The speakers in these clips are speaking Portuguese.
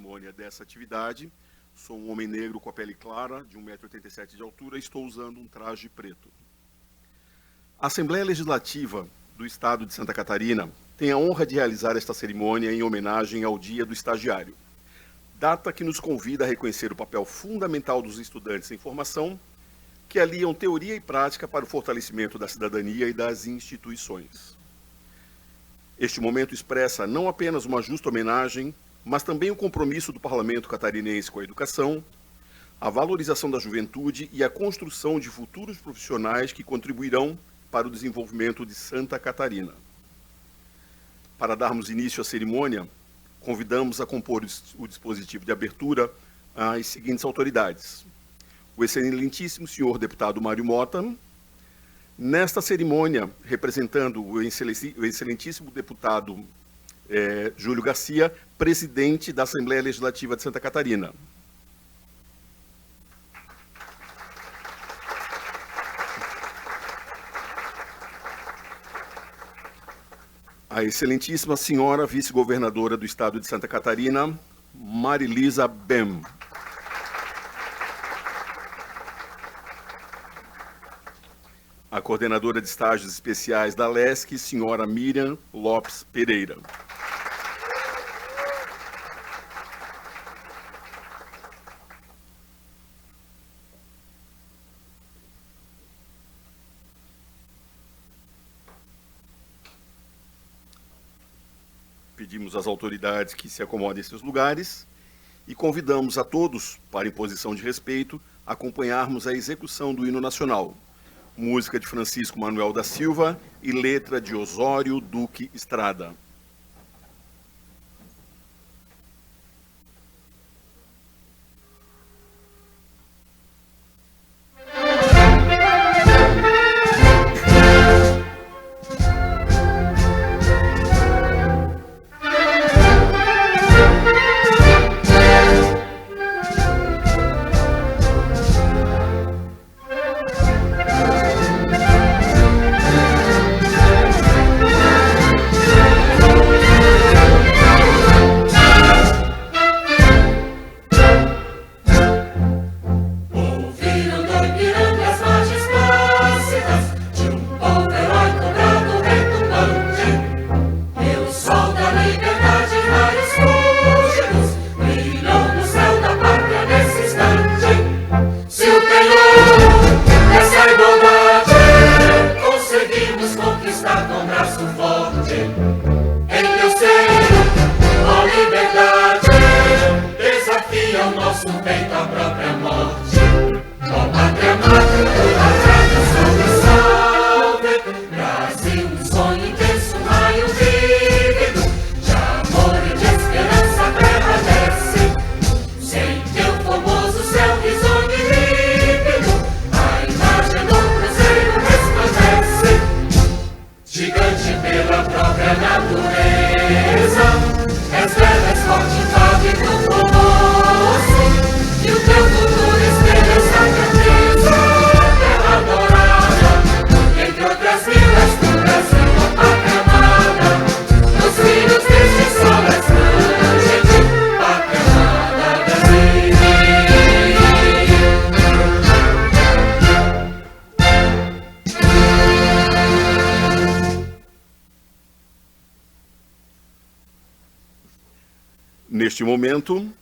cerimônia dessa atividade. Sou um homem negro com a pele clara, de 1,87 m de altura, e estou usando um traje preto. A Assembleia Legislativa do Estado de Santa Catarina tem a honra de realizar esta cerimônia em homenagem ao Dia do Estagiário, data que nos convida a reconhecer o papel fundamental dos estudantes em formação, que aliam teoria e prática para o fortalecimento da cidadania e das instituições. Este momento expressa não apenas uma justa homenagem, mas também o compromisso do Parlamento catarinense com a educação, a valorização da juventude e a construção de futuros profissionais que contribuirão para o desenvolvimento de Santa Catarina. Para darmos início à cerimônia, convidamos a compor o dispositivo de abertura as seguintes autoridades: o excelentíssimo senhor deputado Mário Mota. Nesta cerimônia, representando o excelentíssimo deputado Júlio Garcia, presidente da Assembleia Legislativa de Santa Catarina. A excelentíssima senhora vice-governadora do Estado de Santa Catarina, Marilisa Bem. A coordenadora de estágios especiais da LESC, senhora Miriam Lopes Pereira. Pedimos às autoridades que se acomodem em seus lugares e convidamos a todos, para imposição de respeito, acompanharmos a execução do hino nacional, música de Francisco Manuel da Silva e letra de Osório Duque Estrada. Neste momento,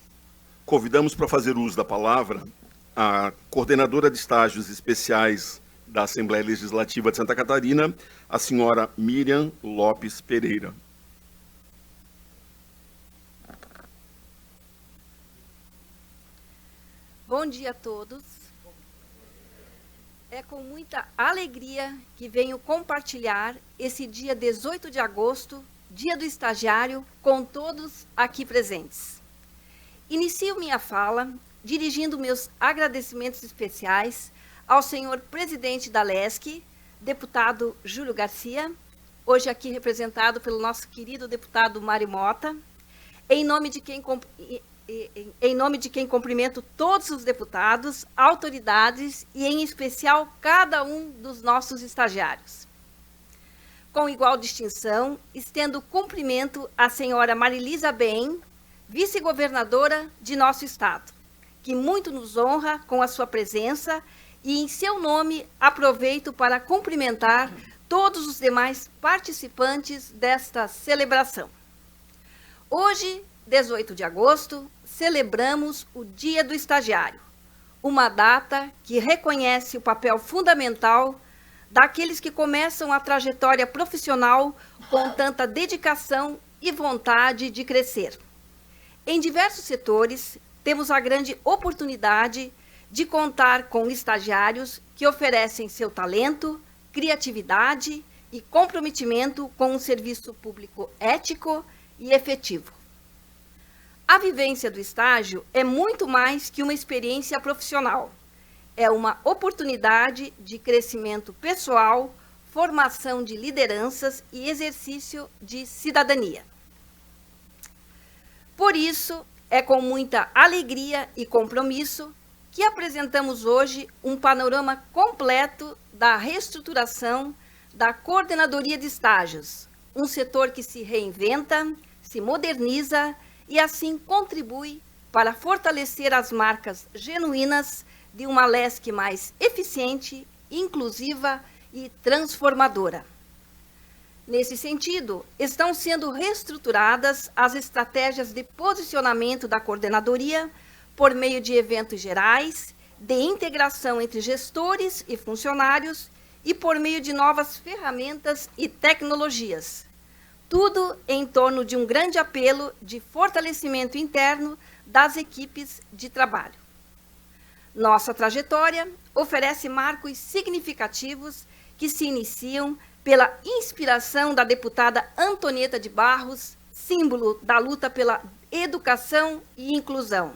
convidamos para fazer uso da palavra a coordenadora de estágios especiais da Assembleia Legislativa de Santa Catarina, a senhora Miriam Lopes Pereira. Bom dia a todos. É com muita alegria que venho compartilhar esse dia 18 de agosto, Dia do Estagiário, com todos aqui presentes. Inicio minha fala dirigindo meus agradecimentos especiais ao senhor presidente da LESC, deputado Júlio Garcia, hoje aqui representado pelo nosso querido deputado Mário Mota, em nome de quem cumprimento todos os deputados, autoridades e, em especial, cada um dos nossos estagiários. Com igual distinção, estendo cumprimento à senhora Marilisa Bem, vice-governadora de nosso estado, que muito nos honra com a sua presença e, em seu nome, aproveito para cumprimentar todos os demais participantes desta celebração. Hoje, 18 de agosto, celebramos o Dia do Estagiário, uma data que reconhece o papel fundamental daqueles que começam a trajetória profissional com tanta dedicação e vontade de crescer. Em diversos setores, temos a grande oportunidade de contar com estagiários que oferecem seu talento, criatividade e comprometimento com um serviço público ético e efetivo. A vivência do estágio é muito mais que uma experiência profissional. É uma oportunidade de crescimento pessoal, formação de lideranças e exercício de cidadania. Por isso, é com muita alegria e compromisso que apresentamos hoje um panorama completo da reestruturação da Coordenadoria de Estágios, um setor que se reinventa, se moderniza e assim contribui para fortalecer as marcas genuínas de uma LESC mais eficiente, inclusiva e transformadora. Nesse sentido, estão sendo reestruturadas as estratégias de posicionamento da coordenadoria por meio de eventos gerais, de integração entre gestores e funcionários e por meio de novas ferramentas e tecnologias. Tudo em torno de um grande apelo de fortalecimento interno das equipes de trabalho. Nossa trajetória oferece marcos significativos que se iniciam pela inspiração da deputada Antonieta de Barros, símbolo da luta pela educação e inclusão,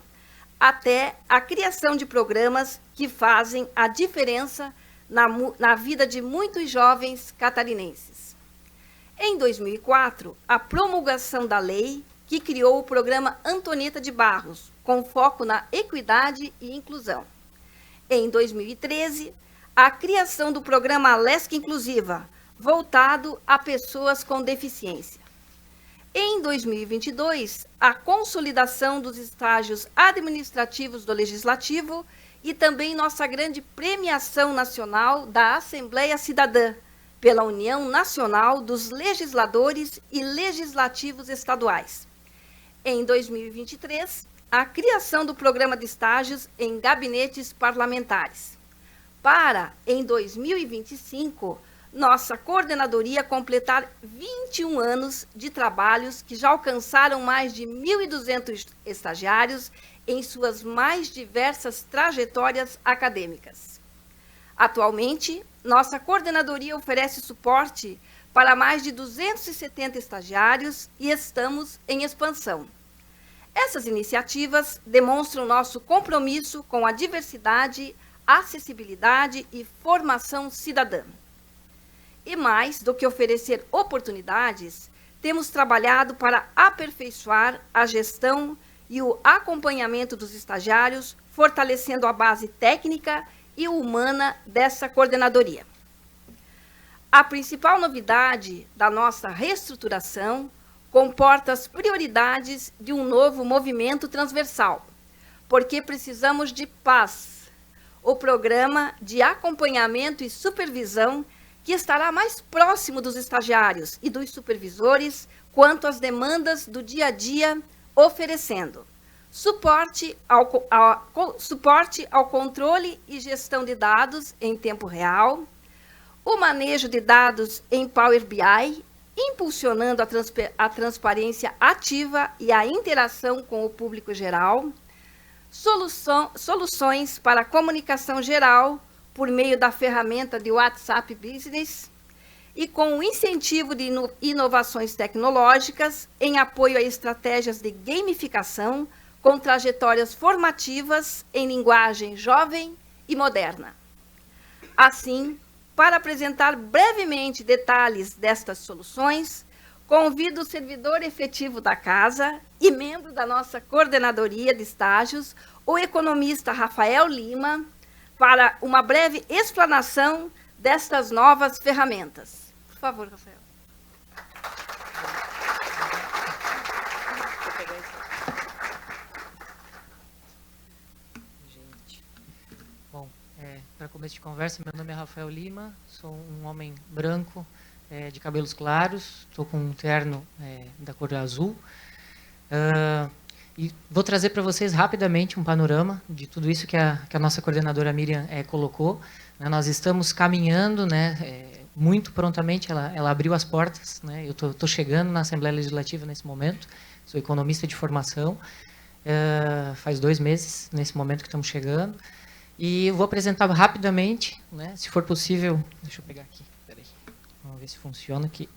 até a criação de programas que fazem a diferença na vida de muitos jovens catarinenses. Em 2004, a promulgação da lei que criou o programa Antonieta de Barros, com foco na equidade e inclusão. Em 2013, a criação do programa LESC Inclusiva, voltado a pessoas com deficiência. Em 2022, a consolidação dos estágios administrativos do Legislativo e também nossa grande premiação nacional da Assembleia Cidadã, pela União Nacional dos Legisladores e Legislativos Estaduais. Em 2023, a criação do programa de estágios em gabinetes parlamentares. Para, em 2025, nossa coordenadoria completar 21 anos de trabalhos que já alcançaram mais de 1.200 estagiários em suas mais diversas trajetórias acadêmicas. Atualmente, nossa coordenadoria oferece suporte para mais de 270 estagiários e estamos em expansão. Essas iniciativas demonstram nosso compromisso com a diversidade, acessibilidade e formação cidadã. E mais do que oferecer oportunidades, temos trabalhado para aperfeiçoar a gestão e o acompanhamento dos estagiários, fortalecendo a base técnica e humana dessa coordenadoria. A principal novidade da nossa reestruturação comporta as prioridades de um novo movimento transversal, porque precisamos de paz, o programa de acompanhamento e supervisão que estará mais próximo dos estagiários e dos supervisores quanto às demandas do dia a dia, oferecendo suporte ao controle e gestão de dados em tempo real, o manejo de dados em Power BI, impulsionando a transparência ativa e a interação com o público geral, soluções para a comunicação geral por meio da ferramenta de WhatsApp Business e com o incentivo de inovações tecnológicas em apoio a estratégias de gamificação com trajetórias formativas em linguagem jovem e moderna. Assim, para apresentar brevemente detalhes destas soluções, convido o servidor efetivo da Casa e membro da nossa coordenadoria de estágios, o economista Rafael Lima, para uma breve explanação destas novas ferramentas. Por favor, Rafael. para começo de conversa, meu nome é Rafael Lima, sou um homem branco, de cabelos claros, estou com um terno da cor azul. E vou trazer para vocês rapidamente um panorama de tudo isso que a nossa coordenadora Miriam colocou. Nós estamos caminhando, muito prontamente, ela abriu as portas. Eu estou chegando na Assembleia Legislativa nesse momento, sou economista de formação, faz 2 meses nesse momento que estamos chegando. E eu vou apresentar rapidamente, se for possível, deixa eu pegar aqui, peraí, vamos ver se funciona aqui,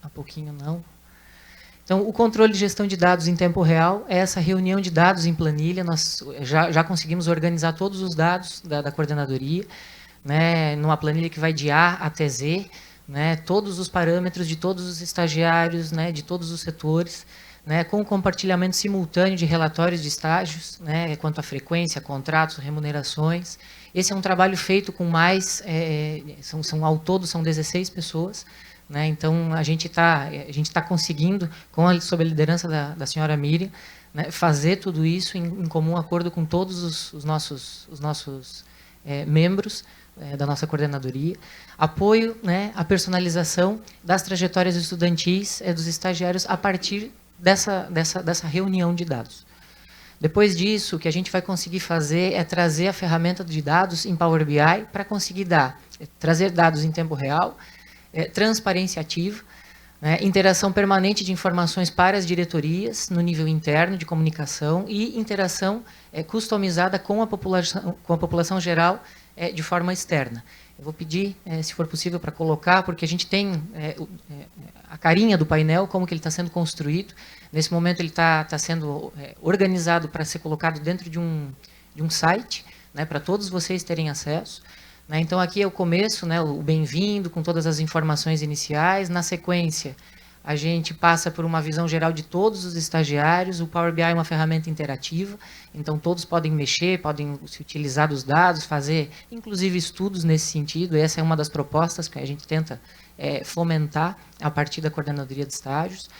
há pouquinho não. Então, o controle de gestão de dados em tempo real é essa reunião de dados em planilha. Nós já conseguimos organizar todos os dados da coordenadoria, numa planilha que vai de A até Z, todos os parâmetros de todos os estagiários, de todos os setores, com o compartilhamento simultâneo de relatórios de estágios, quanto à frequência, contratos, remunerações. Esse é um trabalho feito com mais, ao todo são 16 pessoas. Então, a gente tá conseguindo, sob a liderança da senhora Miriam, fazer tudo isso em comum acordo com todos os nossos membros da nossa coordenadoria. Apoio à personalização das trajetórias estudantis dos estagiários a partir dessa reunião de dados. Depois disso, o que a gente vai conseguir fazer é trazer a ferramenta de dados em Power BI para conseguir trazer dados em tempo real, transparência ativa, interação permanente de informações para as diretorias no nível interno de comunicação e interação customizada com a população geral de forma externa. Eu vou pedir, se for possível, para colocar, porque a gente tem a carinha do painel, como que ele está sendo construído. Nesse momento ele está sendo organizado para ser colocado dentro de um site, para todos vocês terem acesso. Então, aqui é o começo, o bem-vindo, com todas as informações iniciais. Na sequência, a gente passa por uma visão geral de todos os estagiários. O Power BI é uma ferramenta interativa, então todos podem mexer, podem se utilizar dos dados, fazer, inclusive, estudos nesse sentido. Essa é uma das propostas que a gente tenta fomentar a partir da coordenadoria de estágios.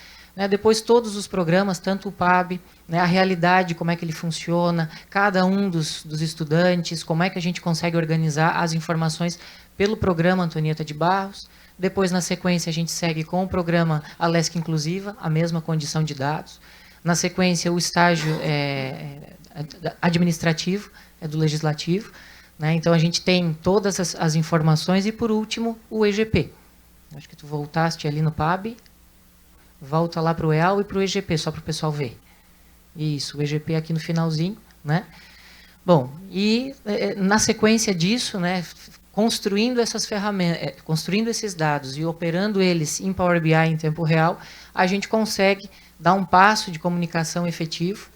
Depois, todos os programas, tanto o PAB, a realidade, como é que ele funciona, cada um dos estudantes, como é que a gente consegue organizar as informações pelo programa Antonieta de Barros. Depois, na sequência, a gente segue com o programa Alesc Inclusiva, a mesma condição de dados. Na sequência, o estágio administrativo do Legislativo. Então, a gente tem todas as informações. E, por último, o EGP. Acho que tu voltaste ali no PAB. Volta lá para o EAL e para o EGP, só para o pessoal ver. Isso, o EGP aqui no finalzinho. Bom, e na sequência disso, construindo essas ferramentas, construindo esses dados e operando eles em Power BI em tempo real, a gente consegue dar um passo de comunicação efetivo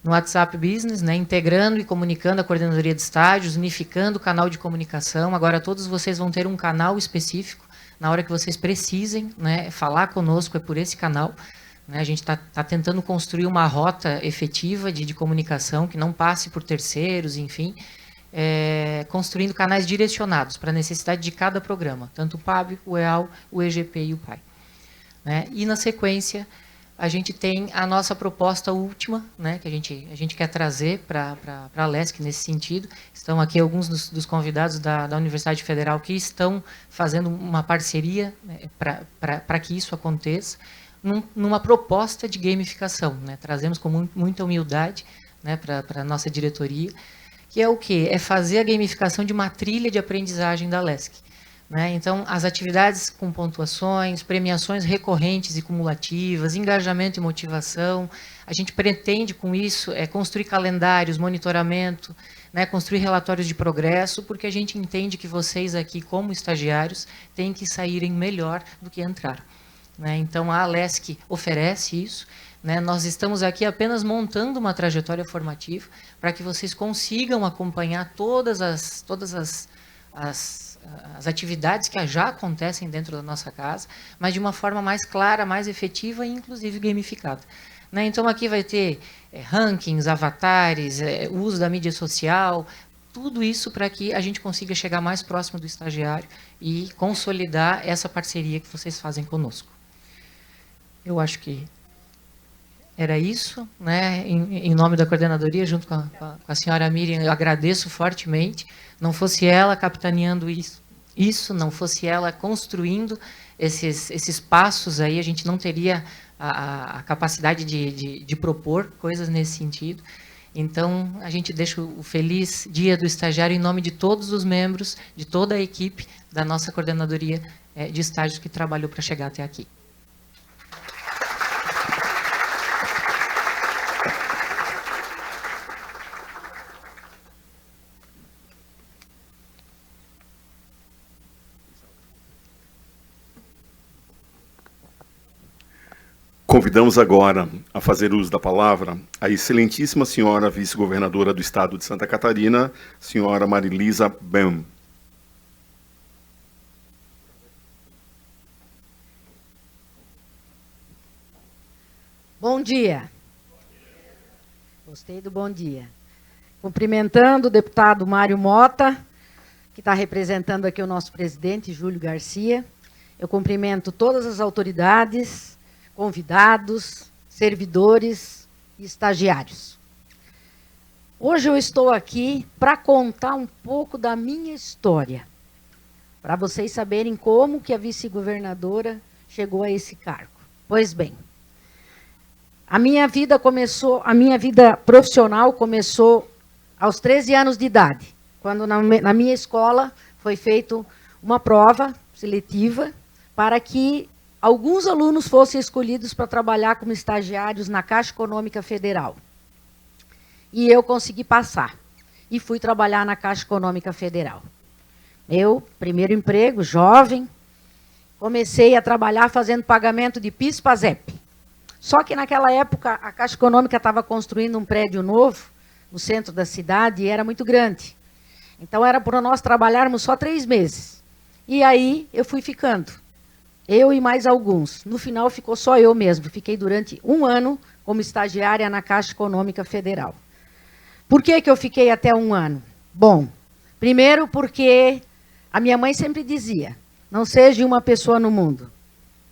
no WhatsApp Business, integrando e comunicando a coordenadoria de estágios, unificando o canal de comunicação. Agora todos vocês vão ter um canal específico. Na hora que vocês precisem falar conosco, é por esse canal. A gente está tentando construir uma rota efetiva de comunicação que não passe por terceiros, enfim, construindo canais direcionados para a necessidade de cada programa, tanto o PAB, o EAL, o EGP e o PAI. E na sequência, a gente tem a nossa proposta última, que a gente quer trazer para a Alesc nesse sentido. Estão aqui alguns dos convidados da Universidade Federal que estão fazendo uma parceria para que isso aconteça, numa proposta de gamificação. Trazemos com muita humildade para a nossa diretoria, que é o quê? É fazer a gamificação de uma trilha de aprendizagem da Alesc. Então, as atividades com pontuações, premiações recorrentes e cumulativas, engajamento e motivação. A gente pretende, com isso, construir calendários, monitoramento, construir relatórios de progresso, porque a gente entende que vocês aqui, como estagiários, têm que saírem melhor do que entraram. Então, a Alesc oferece isso. Nós estamos aqui apenas montando uma trajetória formativa para que vocês consigam acompanhar todas as atividades que já acontecem dentro da nossa casa, mas de uma forma mais clara, mais efetiva e, inclusive, gamificada. Então, aqui vai ter rankings, avatares, o uso da mídia social, tudo isso para que a gente consiga chegar mais próximo do estagiário e consolidar essa parceria que vocês fazem conosco. Eu acho que era isso, né? Em nome da coordenadoria, junto com a senhora Miriam, eu agradeço fortemente. Não fosse ela capitaneando isso, não fosse ela construindo esses passos aí, a gente não teria a capacidade de propor coisas nesse sentido. Então, a gente deixa o feliz Dia do Estagiário em nome de todos os membros, de toda a equipe da nossa coordenadoria de estágios que trabalhou para chegar até aqui. Convidamos agora a fazer uso da palavra a excelentíssima senhora vice-governadora do Estado de Santa Catarina, senhora Marilisa Bem. Bom dia. Gostei do bom dia. Cumprimentando o deputado Mário Mota, que está representando aqui o nosso presidente, Júlio Garcia. Eu cumprimento todas as autoridades, convidados, servidores e estagiários. Hoje eu estou aqui para contar um pouco da minha história, para vocês saberem como que a vice-governadora chegou a esse cargo. Pois bem, a minha vida profissional começou aos 13 anos de idade, quando na minha escola foi feita uma prova seletiva para que alguns alunos fossem escolhidos para trabalhar como estagiários na Caixa Econômica Federal. E eu consegui passar. E fui trabalhar na Caixa Econômica Federal. Meu primeiro emprego, jovem, comecei a trabalhar fazendo pagamento de PIS e PASEP. Só que naquela época a Caixa Econômica estava construindo um prédio novo no centro da cidade e era muito grande. Então era para nós trabalharmos só 3 meses. E aí eu fui ficando. Eu e mais alguns. No final ficou só eu mesmo. Fiquei durante 1 ano como estagiária na Caixa Econômica Federal. Por que eu fiquei até 1 ano? Bom, primeiro porque a minha mãe sempre dizia, não seja uma pessoa no mundo,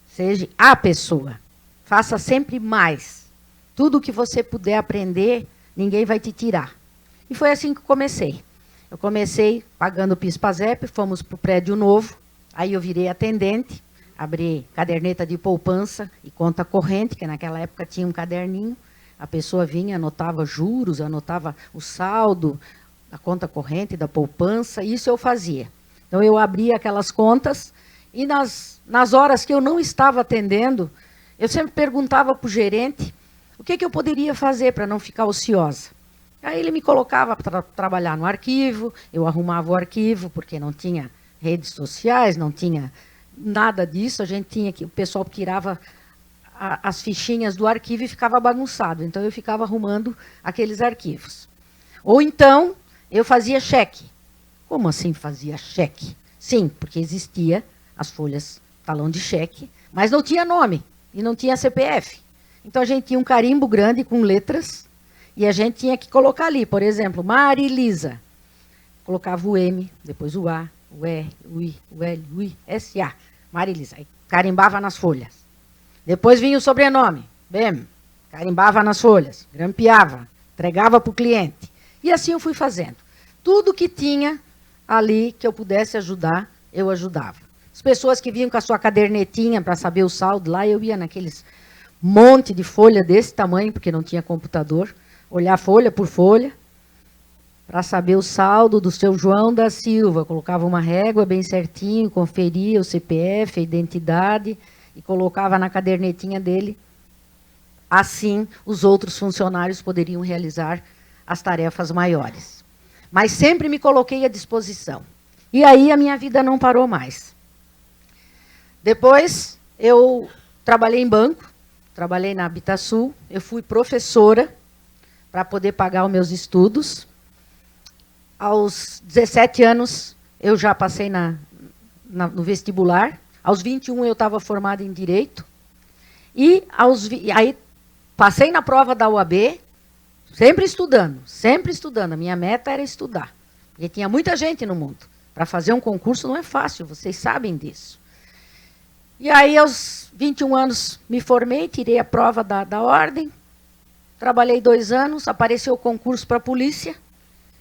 seja a pessoa. Faça sempre mais. Tudo o que você puder aprender, ninguém vai te tirar. E foi assim que comecei. Eu comecei pagando PIS-PASEP, fomos para o prédio novo, aí eu virei atendente, abri caderneta de poupança e conta corrente, que naquela época tinha um caderninho. A pessoa vinha, anotava juros, anotava o saldo, a conta corrente da poupança, isso eu fazia. Então eu abria aquelas contas e nas horas que eu não estava atendendo, eu sempre perguntava para o gerente o que eu poderia fazer para não ficar ociosa. Aí ele me colocava para trabalhar no arquivo, eu arrumava o arquivo, porque não tinha redes sociais, não tinha nada disso, a gente tinha que o pessoal tirava as fichinhas do arquivo e ficava bagunçado. Então eu ficava arrumando aqueles arquivos. Ou então eu fazia cheque. Como assim fazia cheque? Sim, porque existia as folhas talão de cheque, mas não tinha nome e não tinha CPF. Então a gente tinha um carimbo grande com letras e a gente tinha que colocar ali, por exemplo, Marilisa. Colocava o M, depois o A, o R, o I, o L, o I, S-A. Marilisa. Aí carimbava nas folhas. Depois vinha o sobrenome, Bem, carimbava nas folhas, grampeava, entregava para o cliente. E assim eu fui fazendo. Tudo que tinha ali que eu pudesse ajudar, eu ajudava. As pessoas que vinham com a sua cadernetinha para saber o saldo lá, eu ia naqueles monte de folha desse tamanho, porque não tinha computador, olhar folha por folha, para saber o saldo do seu João da Silva. Colocava uma régua bem certinho, conferia o CPF, a identidade, e colocava na cadernetinha dele. Assim, os outros funcionários poderiam realizar as tarefas maiores. Mas sempre me coloquei à disposição. E aí a minha vida não parou mais. Depois, eu trabalhei em banco, trabalhei na Habitasul, eu fui professora para poder pagar os meus estudos. Aos 17 anos, eu já passei no vestibular. Aos 21, eu estava formada em Direito. E aí passei na prova da UAB, sempre estudando. A minha meta era estudar. Porque tinha muita gente no mundo. Para fazer um concurso não é fácil, vocês sabem disso. E aí, aos 21 anos, me formei, tirei a prova da ordem, trabalhei 2 anos, apareceu o concurso para a polícia,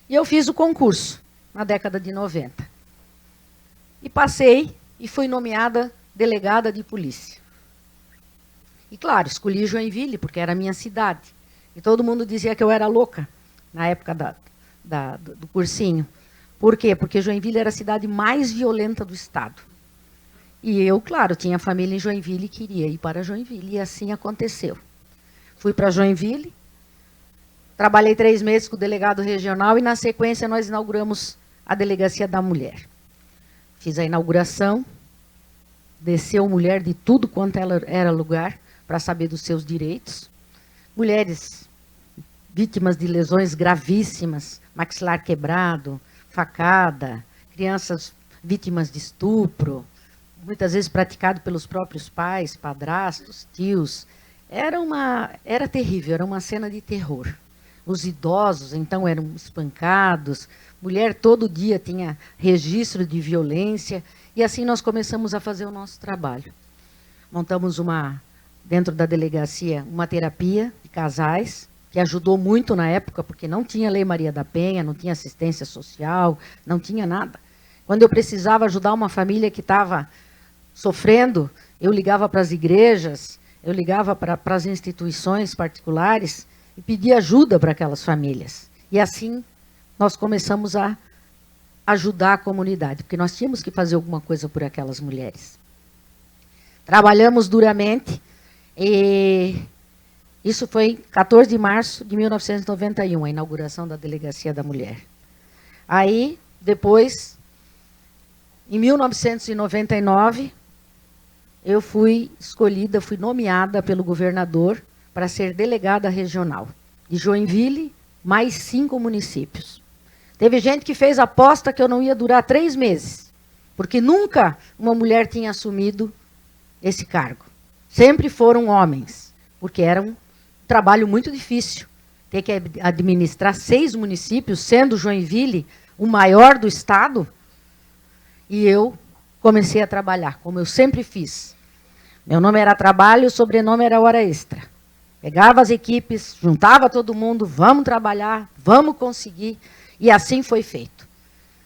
e eu fiz o concurso, na década de 90. E passei, e fui nomeada delegada de polícia. E, claro, escolhi Joinville, porque era a minha cidade. E todo mundo dizia que eu era louca, na época do cursinho. Por quê? Porque Joinville era a cidade mais violenta do estado. E eu, claro, tinha família em Joinville e queria ir para Joinville. E assim aconteceu. Fui para Joinville, trabalhei 3 meses com o delegado regional e, na sequência, nós inauguramos a Delegacia da Mulher. Fiz a inauguração, desceu mulher de tudo quanto ela era lugar para saber dos seus direitos. Mulheres vítimas de lesões gravíssimas, maxilar quebrado, facada, crianças vítimas de estupro, muitas vezes praticado pelos próprios pais, padrastos, tios. Era terrível, era uma cena de terror. Os idosos, então, eram espancados, mulher todo dia tinha registro de violência, e assim nós começamos a fazer o nosso trabalho. Montamos dentro da delegacia, uma terapia de casais, que ajudou muito na época, porque não tinha Lei Maria da Penha, não tinha assistência social, não tinha nada. Quando eu precisava ajudar uma família que estava sofrendo, eu ligava para as igrejas, eu ligava para as instituições particulares e pedia ajuda para aquelas famílias. E assim nós começamos a ajudar a comunidade, porque nós tínhamos que fazer alguma coisa por aquelas mulheres. Trabalhamos duramente, e isso foi em 14 de março de 1991, a inauguração da Delegacia da Mulher. Aí, depois, em 1999, eu fui escolhida, fui nomeada pelo governador para ser delegada regional de Joinville, mais 5 municípios. Teve gente que fez aposta que eu não ia durar 3 meses, porque nunca uma mulher tinha assumido esse cargo. Sempre foram homens, porque era um trabalho muito difícil. Ter que administrar 6 municípios, sendo Joinville o maior do estado. E eu comecei a trabalhar, como eu sempre fiz. Meu nome era trabalho, o sobrenome era hora extra. Pegava as equipes, juntava todo mundo, vamos trabalhar, vamos conseguir. E assim foi feito.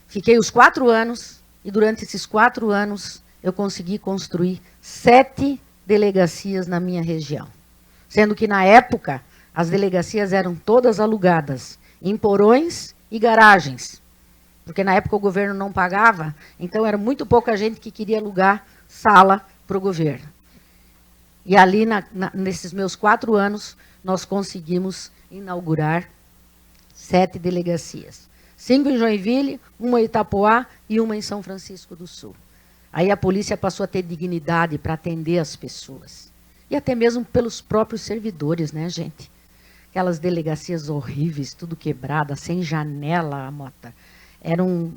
Fiquei os 4 anos, e durante esses 4 anos eu consegui construir 7 delegacias na minha região. Sendo que, na época, as delegacias eram todas alugadas, em porões e garagens. Porque, na época, o governo não pagava, então era muito pouca gente que queria alugar sala para o governo. E ali, nesses meus 4 anos, nós conseguimos inaugurar 7 delegacias. 5 em Joinville, 1 em Itapoá e 1 em São Francisco do Sul. Aí a polícia passou a ter dignidade para atender as pessoas. E até mesmo pelos próprios servidores, né, gente? Aquelas delegacias horríveis, tudo quebrada, sem janela, a Mota.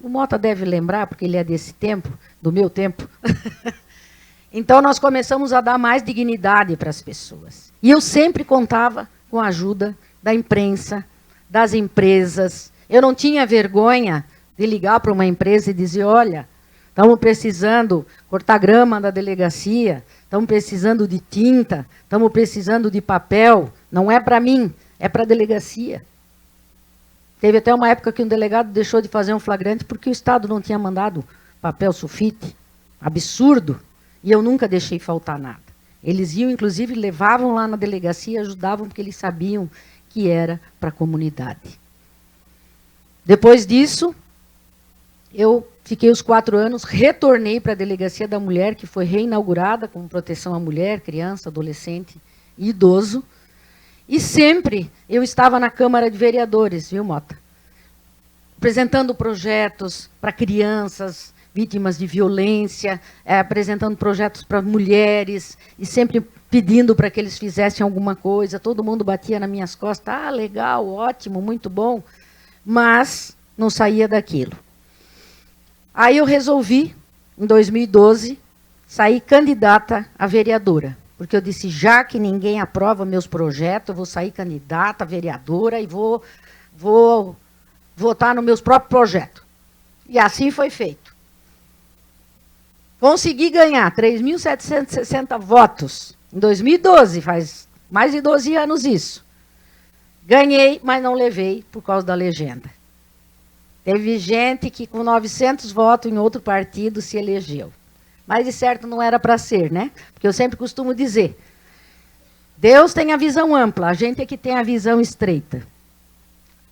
O Mota deve lembrar, porque ele é desse tempo, do meu tempo. Então, nós começamos a dar mais dignidade para as pessoas. E eu sempre contava com a ajuda da imprensa, das empresas. Eu não tinha vergonha de ligar para uma empresa e dizer, olha, estamos precisando cortar grama da delegacia, estamos precisando de tinta, estamos precisando de papel. Não é para mim, é para a delegacia. Teve até uma época que um delegado deixou de fazer um flagrante porque o Estado não tinha mandado papel sulfite. Absurdo. E eu nunca deixei faltar nada. Eles iam, inclusive, levavam lá na delegacia e ajudavam porque eles sabiam que era para a comunidade. Depois disso, eu fiquei os 4 anos, retornei para a Delegacia da Mulher, que foi reinaugurada com proteção à mulher, criança, adolescente e idoso. E sempre eu estava na Câmara de Vereadores, viu, Mota? Apresentando projetos para crianças vítimas de violência, apresentando projetos para mulheres, e sempre pedindo para que eles fizessem alguma coisa. Todo mundo batia nas minhas costas, ah, legal, ótimo, muito bom, mas não saía daquilo. Aí eu resolvi, em 2012, sair candidata a vereadora, porque eu disse, já que ninguém aprova meus projetos, eu vou sair candidata a vereadora e vou votar nos meus próprios projetos. E assim foi feito. Consegui ganhar 3.760 votos em 2012, faz mais de 12 anos isso. Ganhei, mas não levei por causa da legenda. Teve gente que com 900 votos em outro partido se elegeu. Mas de certo não era para ser, né? Porque eu sempre costumo dizer, Deus tem a visão ampla, a gente é que tem a visão estreita.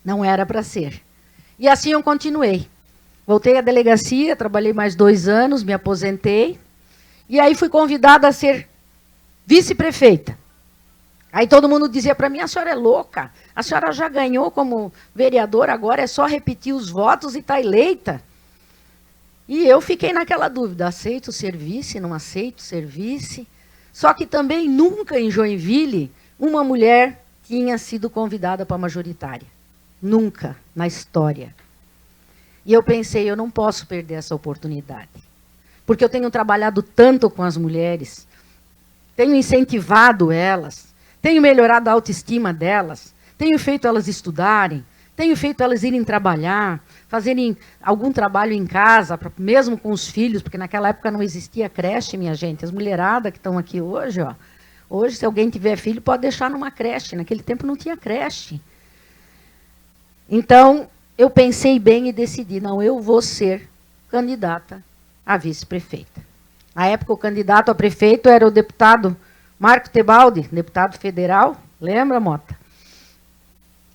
Não era para ser. E assim eu continuei. Voltei à delegacia, trabalhei mais 2 anos, me aposentei. E aí fui convidada a ser vice-prefeita. Aí todo mundo dizia para mim, a senhora é louca, a senhora já ganhou como vereadora, agora é só repetir os votos e está eleita. E eu fiquei naquela dúvida, aceito o serviço, não aceito o serviço. Só que também nunca em Joinville uma mulher tinha sido convidada para a majoritária. Nunca na história. E eu pensei, eu não posso perder essa oportunidade. Porque eu tenho trabalhado tanto com as mulheres, tenho incentivado elas, tenho melhorado a autoestima delas, tenho feito elas estudarem, tenho feito elas irem trabalhar, fazerem algum trabalho em casa, mesmo com os filhos, porque naquela época não existia creche, minha gente. As mulheradas que estão aqui hoje, ó, hoje, se alguém tiver filho, pode deixar numa creche. Naquele tempo não tinha creche. Então, eu pensei bem e decidi, não, eu vou ser candidata a vice-prefeita. Na época, o candidato a prefeito era o deputado Marco Tebaldi, deputado federal, lembra, Mota?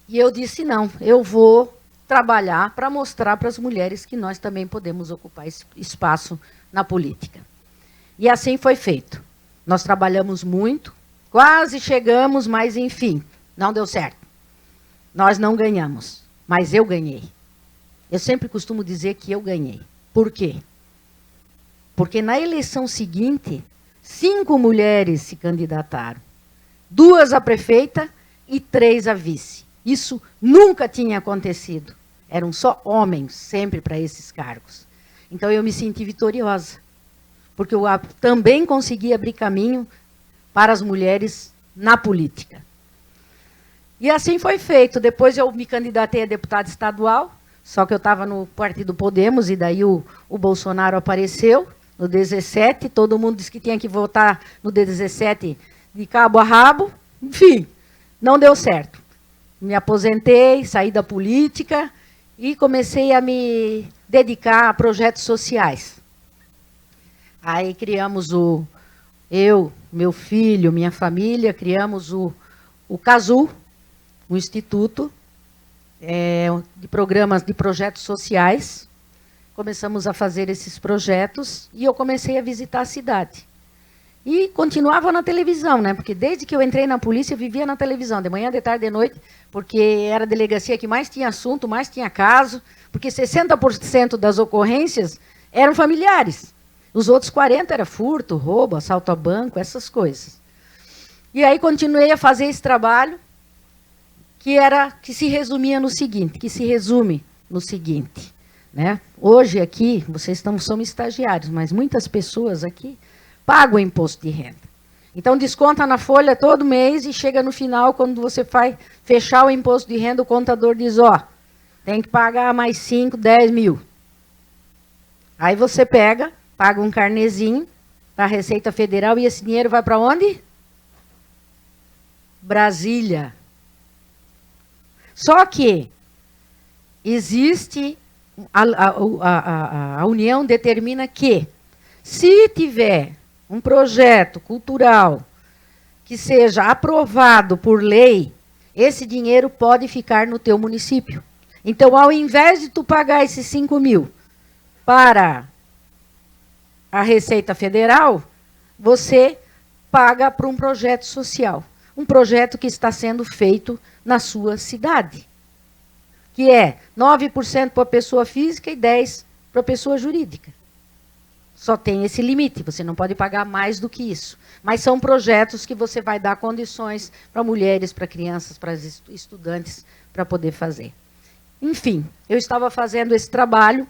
E eu disse, não, eu vou trabalhar para mostrar para as mulheres que nós também podemos ocupar espaço na política. E assim foi feito. Nós trabalhamos muito, quase chegamos, mas enfim, não deu certo. Nós não ganhamos, mas eu ganhei. Eu sempre costumo dizer que eu ganhei. Por quê? Porque na eleição seguinte, 5 mulheres se candidataram. 2 a prefeita e 3 a vice. Isso nunca tinha acontecido. Eram só homens sempre para esses cargos. Então eu me senti vitoriosa. Porque eu também consegui abrir caminho para as mulheres na política. E assim foi feito. Depois eu me candidatei a deputada estadual, só que eu estava no Partido Podemos, e daí o Bolsonaro apareceu. No 17, todo mundo disse que tinha que votar no 17 de cabo a rabo. Enfim, não deu certo. Me aposentei, saí da política e comecei a me dedicar a projetos sociais. Aí criamos eu, meu filho, minha família, criamos o CASU, o Instituto de Programas de Projetos Sociais. Começamos a fazer esses projetos e eu comecei a visitar a cidade. E continuava na televisão, né? Porque desde que eu entrei na polícia, eu vivia na televisão, de manhã, de tarde, de noite, porque era a delegacia que mais tinha assunto, mais tinha caso, porque 60% das ocorrências eram familiares. Os outros 40% era furto, roubo, assalto a banco, essas coisas. E aí continuei a fazer esse trabalho, que se resumia no seguinte, né? Hoje aqui, vocês são estagiários, mas muitas pessoas aqui pagam o imposto de renda. Então, desconta na folha todo mês e chega no final, quando você vai fechar o imposto de renda, o contador diz, ó, tem que pagar mais 5, 10 mil. Aí você paga um carnezinho para a Receita Federal e esse dinheiro vai para onde? Brasília. Só que existe... A União determina que, se tiver um projeto cultural que seja aprovado por lei, esse dinheiro pode ficar no teu município. Então, ao invés de tu pagar esses 5 mil para a Receita Federal, você paga para um projeto social. Um projeto que está sendo feito na sua cidade. Que é 9% para a pessoa física e 10% para a pessoa jurídica. Só tem esse limite, você não pode pagar mais do que isso. Mas são projetos que você vai dar condições para mulheres, para crianças, para estudantes, para poder fazer. Enfim, eu estava fazendo esse trabalho,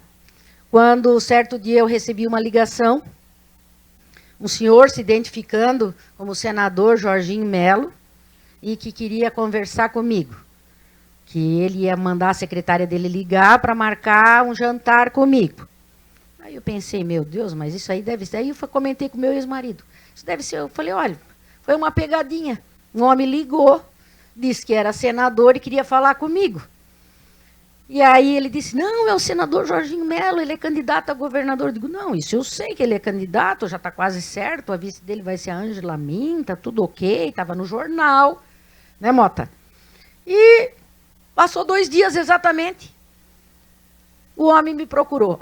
quando certo dia eu recebi uma ligação, um senhor se identificando como senador Jorginho Melo, e que queria conversar comigo. Que ele ia mandar a secretária dele ligar para marcar um jantar comigo. Aí eu pensei, meu Deus, mas isso aí deve ser... Aí eu comentei com o meu ex-marido. Isso deve ser... Eu falei, olha, foi uma pegadinha. Um homem ligou, disse que era senador e queria falar comigo. E aí ele disse, não, é o senador Jorginho Melo, ele é candidato a governador. Eu digo, não, isso eu sei que ele é candidato, já está quase certo, a vice dele vai ser a Ângela Min, tá tudo ok, estava no jornal, né, Mota? E passou 2 dias exatamente, o homem me procurou,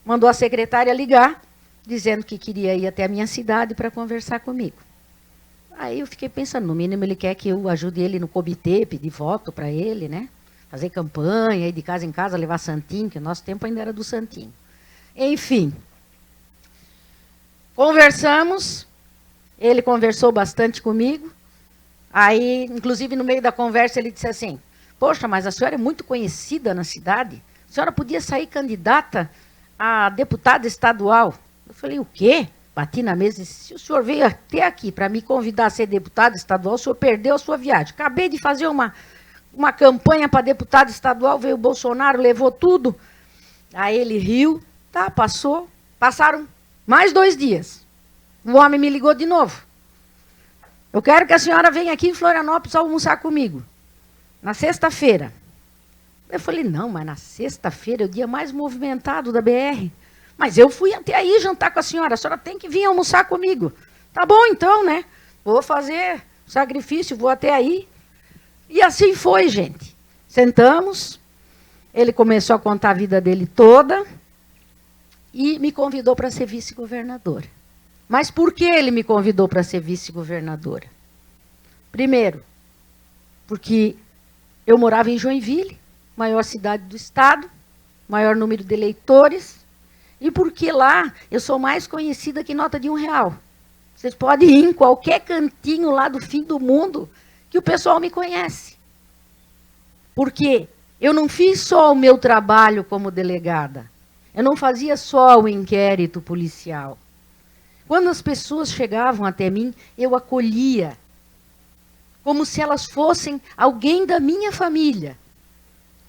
mandou a secretária ligar, dizendo que queria ir até a minha cidade para conversar comigo. Aí eu fiquei pensando, no mínimo ele quer que eu ajude ele no comitê, pedir voto para ele, né? Fazer campanha, ir de casa em casa, levar santinho, que o nosso tempo ainda era do santinho. Enfim, conversamos, ele conversou bastante comigo, aí, inclusive, no meio da conversa, ele disse assim, poxa, mas a senhora é muito conhecida na cidade, a senhora podia sair candidata a deputada estadual. Eu falei, o quê? Bati na mesa e disse, se o senhor veio até aqui para me convidar a ser deputada estadual, o senhor perdeu a sua viagem. Acabei de fazer uma campanha para deputado estadual, veio o Bolsonaro, levou tudo. Aí ele riu, tá, passou. Passaram mais 2 dias. O homem me ligou de novo. Eu quero que a senhora venha aqui em Florianópolis almoçar comigo. Na sexta-feira. Eu falei, não, mas na sexta-feira é o dia mais movimentado da BR. Mas eu fui até aí jantar com a senhora tem que vir almoçar comigo. Tá bom então, né? Vou fazer sacrifício, vou até aí. E assim foi, gente. Sentamos, ele começou a contar a vida dele toda e me convidou para ser vice-governadora. Mas por que ele me convidou para ser vice-governadora? Primeiro, porque eu morava em Joinville, maior cidade do estado, maior número de eleitores, e porque lá eu sou mais conhecida que nota de R$1. Vocês podem ir em qualquer cantinho lá do fim do mundo, que o pessoal me conhece. Porque eu não fiz só o meu trabalho como delegada. Eu não fazia só o inquérito policial. Quando as pessoas chegavam até mim, eu acolhia. Como se elas fossem alguém da minha família.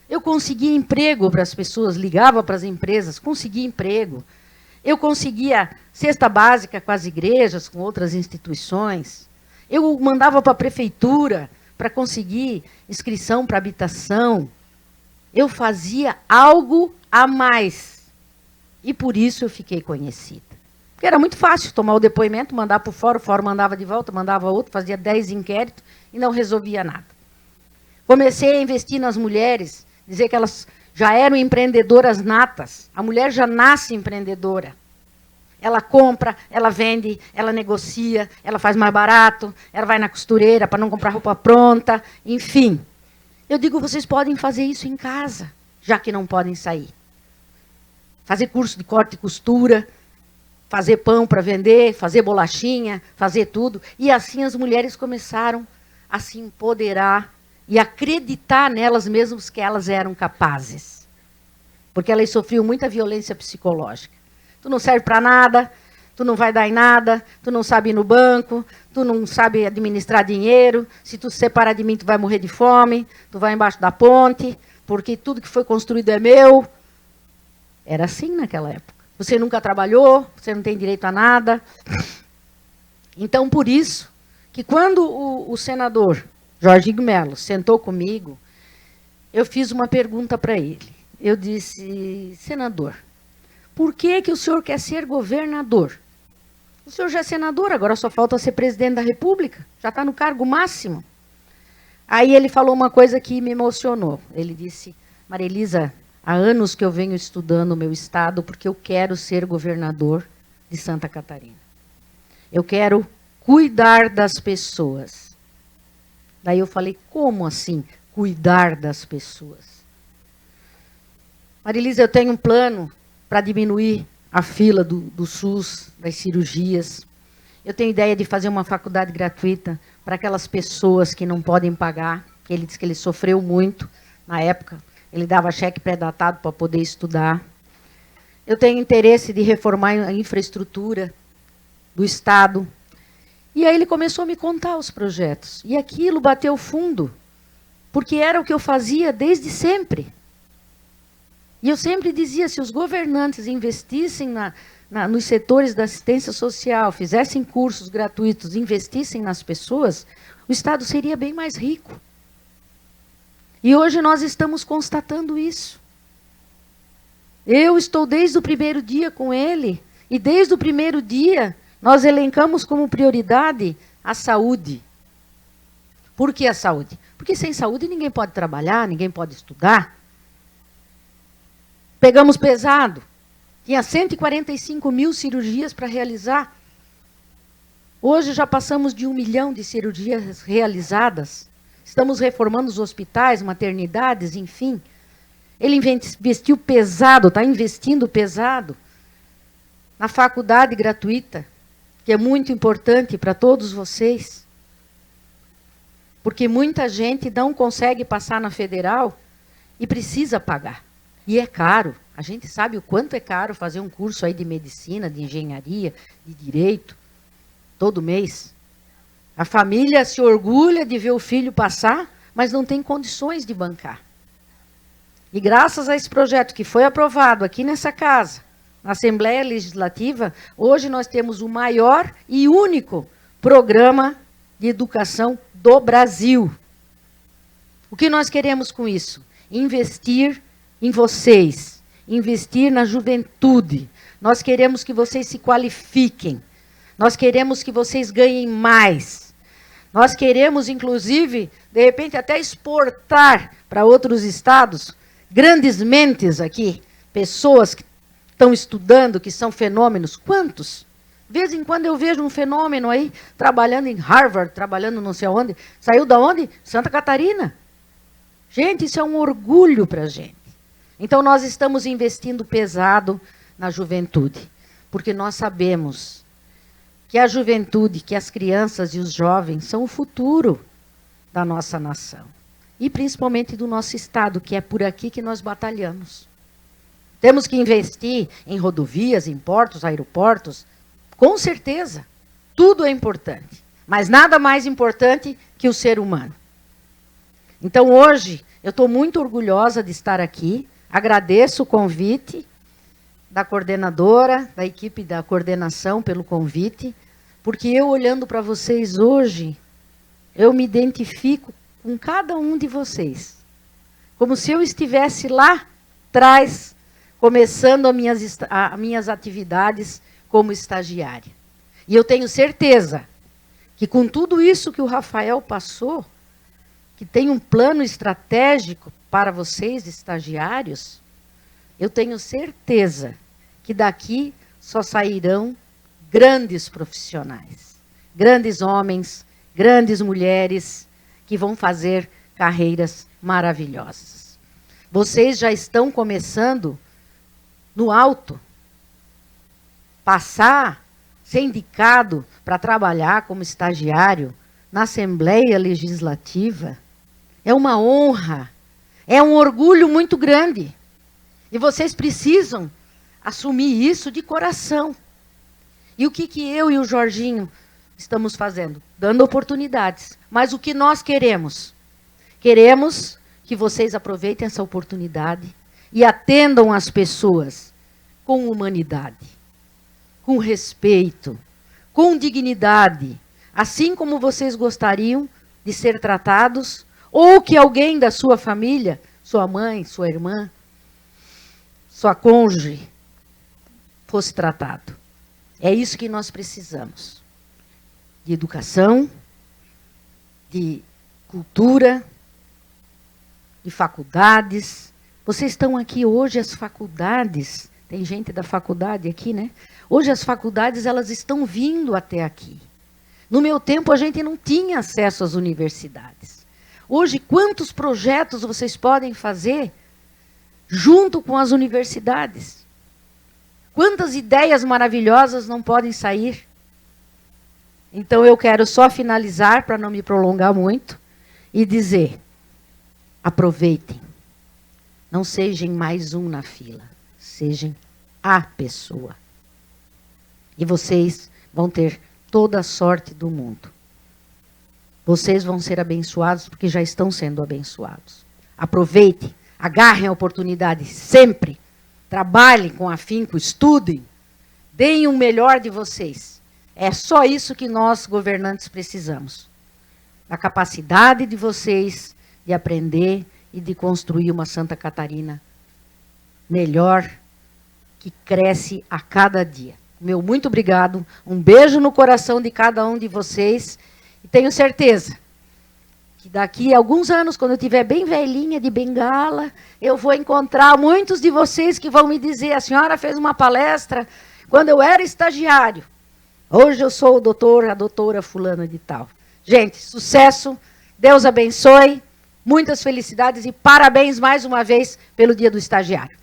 Eu conseguia emprego para as pessoas, ligava para as empresas, conseguia emprego. Eu conseguia cesta básica com as igrejas, com outras instituições. Eu mandava para a prefeitura para conseguir inscrição para habitação. Eu fazia algo a mais. E por isso eu fiquei conhecida. Porque era muito fácil tomar o depoimento, mandar para o fórum mandava de volta, mandava outro, fazia 10 inquéritos e não resolvia nada. Comecei a investir nas mulheres, dizer que elas já eram empreendedoras natas. A mulher já nasce empreendedora. Ela compra, ela vende, ela negocia, ela faz mais barato, ela vai na costureira para não comprar roupa pronta, enfim. Eu digo, vocês podem fazer isso em casa, já que não podem sair. Fazer curso de corte e costura, fazer pão para vender, fazer bolachinha, fazer tudo. E assim as mulheres começaram a se empoderar e acreditar nelas mesmas que elas eram capazes. Porque elas sofriam muita violência psicológica. Tu não serve para nada, tu não vai dar em nada, tu não sabe ir no banco, tu não sabe administrar dinheiro, se tu se separar de mim, tu vai morrer de fome, tu vai embaixo da ponte, porque tudo que foi construído é meu. Era assim naquela época. Você nunca trabalhou, você não tem direito a nada. Então, por isso, que quando o senador Jorginho Melo sentou comigo, eu fiz uma pergunta para ele. Eu disse, senador, por que o senhor quer ser governador? O senhor já é senador, agora só falta ser presidente da República, já está no cargo máximo. Aí ele falou uma coisa que me emocionou. Ele disse, Maria Elisa, há anos que eu venho estudando o meu estado porque eu quero ser governador de Santa Catarina. Eu quero cuidar das pessoas. Daí eu falei, como assim, cuidar das pessoas? Maria Elisa, eu tenho um plano para diminuir a fila do SUS, das cirurgias. Eu tenho ideia de fazer uma faculdade gratuita para aquelas pessoas que não podem pagar, que ele disse que ele sofreu muito na época. Ele dava cheque pré-datado para poder estudar. Eu tenho interesse de reformar a infraestrutura do Estado. E aí ele começou a me contar os projetos. E aquilo bateu fundo, porque era o que eu fazia desde sempre. E eu sempre dizia, se os governantes investissem nos setores da assistência social, fizessem cursos gratuitos, investissem nas pessoas, o Estado seria bem mais rico. E hoje nós estamos constatando isso. Eu estou desde o primeiro dia com ele, e desde o primeiro dia nós elencamos como prioridade a saúde. Por que a saúde? Porque sem saúde ninguém pode trabalhar, ninguém pode estudar. Pegamos pesado. Tinha 145 mil cirurgias para realizar. Hoje já passamos de 1 milhão de cirurgias realizadas. Estamos reformando os hospitais, maternidades, enfim. Ele investiu pesado, está investindo pesado na faculdade gratuita, que é muito importante para todos vocês. Porque muita gente não consegue passar na federal e precisa pagar. E é caro. A gente sabe o quanto é caro fazer um curso aí de medicina, de engenharia, de direito, todo mês. A família se orgulha de ver o filho passar, mas não tem condições de bancar. E graças a esse projeto que foi aprovado aqui nessa casa, na Assembleia Legislativa, hoje nós temos o maior e único programa de educação do Brasil. O que nós queremos com isso? Investir em vocês, investir na juventude. Nós queremos que vocês se qualifiquem. Nós queremos que vocês ganhem mais. Nós queremos, inclusive, de repente, até exportar para outros estados grandes mentes aqui, pessoas que estão estudando, que são fenômenos. Quantos? De vez em quando eu vejo um fenômeno aí, trabalhando em Harvard, trabalhando não sei onde. Saiu da onde? Santa Catarina. Gente, isso é um orgulho para a gente. Então, nós estamos investindo pesado na juventude, porque nós sabemos que a juventude, que as crianças e os jovens são o futuro da nossa nação. E principalmente do nosso estado, que é por aqui que nós batalhamos. Temos que investir em rodovias, em portos, aeroportos, com certeza. Tudo é importante, mas nada mais importante que o ser humano. Então, hoje, eu estou muito orgulhosa de estar aqui. Agradeço o convite da coordenadora, da equipe da coordenação pelo convite, porque eu, olhando para vocês hoje, eu me identifico com cada um de vocês. Como se eu estivesse lá atrás, começando as minhas atividades como estagiária. E eu tenho certeza que com tudo isso que o Rafael passou, que tem um plano estratégico para vocês, estagiários, eu tenho certeza que daqui só sairão grandes profissionais, grandes homens, grandes mulheres, que vão fazer carreiras maravilhosas. Vocês já estão começando no alto. Passar, ser indicado para trabalhar como estagiário na Assembleia Legislativa é uma honra, é um orgulho muito grande. E vocês precisam assumir isso de coração. E o que eu e o Jorginho estamos fazendo? Dando oportunidades. Mas o que nós queremos? Queremos que vocês aproveitem essa oportunidade e atendam as pessoas com humanidade, com respeito, com dignidade, assim como vocês gostariam de ser tratados, ou que alguém da sua família, sua mãe, sua irmã, sua cônjuge, fosse tratado. É isso que nós precisamos. De educação, de cultura, de faculdades. Vocês estão aqui hoje, as faculdades, tem gente da faculdade aqui, né? Hoje as faculdades, elas estão vindo até aqui. No meu tempo, a gente não tinha acesso às universidades. Hoje, quantos projetos vocês podem fazer junto com as universidades? Quantas ideias maravilhosas não podem sair? Então, eu quero só finalizar, para não me prolongar muito, e dizer, aproveitem. Não sejam mais um na fila, sejam a pessoa. E vocês vão ter toda a sorte do mundo. Vocês vão ser abençoados porque já estão sendo abençoados. Aproveitem, agarrem a oportunidade sempre. Trabalhem com afinco, estudem. Deem o melhor de vocês. É só isso que nós, governantes, precisamos. A capacidade de vocês de aprender e de construir uma Santa Catarina melhor, que cresce a cada dia. Meu muito obrigado, um beijo no coração de cada um de vocês, e tenho certeza que daqui a alguns anos, quando eu estiver bem velhinha de bengala, eu vou encontrar muitos de vocês que vão me dizer: a senhora fez uma palestra quando eu era estagiário. Hoje eu sou o doutor, a doutora fulana de tal. Gente, sucesso, Deus abençoe, muitas felicidades e parabéns mais uma vez pelo Dia do Estagiário.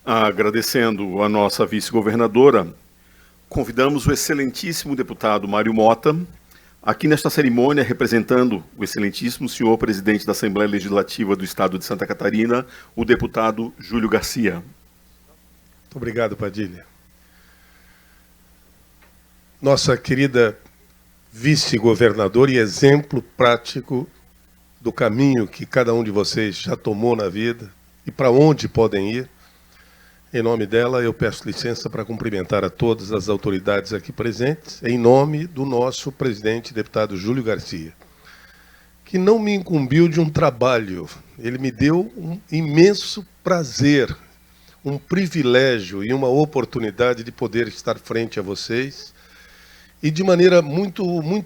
Agradecendo a nossa vice-governadora, convidamos o excelentíssimo deputado Mário Mota, aqui nesta cerimônia, representando o excelentíssimo senhor presidente da Assembleia Legislativa do Estado de Santa Catarina, o deputado Júlio Garcia. Muito obrigado, Padilha. Nossa querida vice-governadora e exemplo prático do caminho que cada um de vocês já tomou na vida e para onde podem ir. Em nome dela, eu peço licença para cumprimentar a todas as autoridades aqui presentes, em nome do nosso presidente, deputado Júlio Garcia, que não me incumbiu de um trabalho. Ele me deu um imenso prazer, um privilégio e uma oportunidade de poder estar frente a vocês, e de maneira muito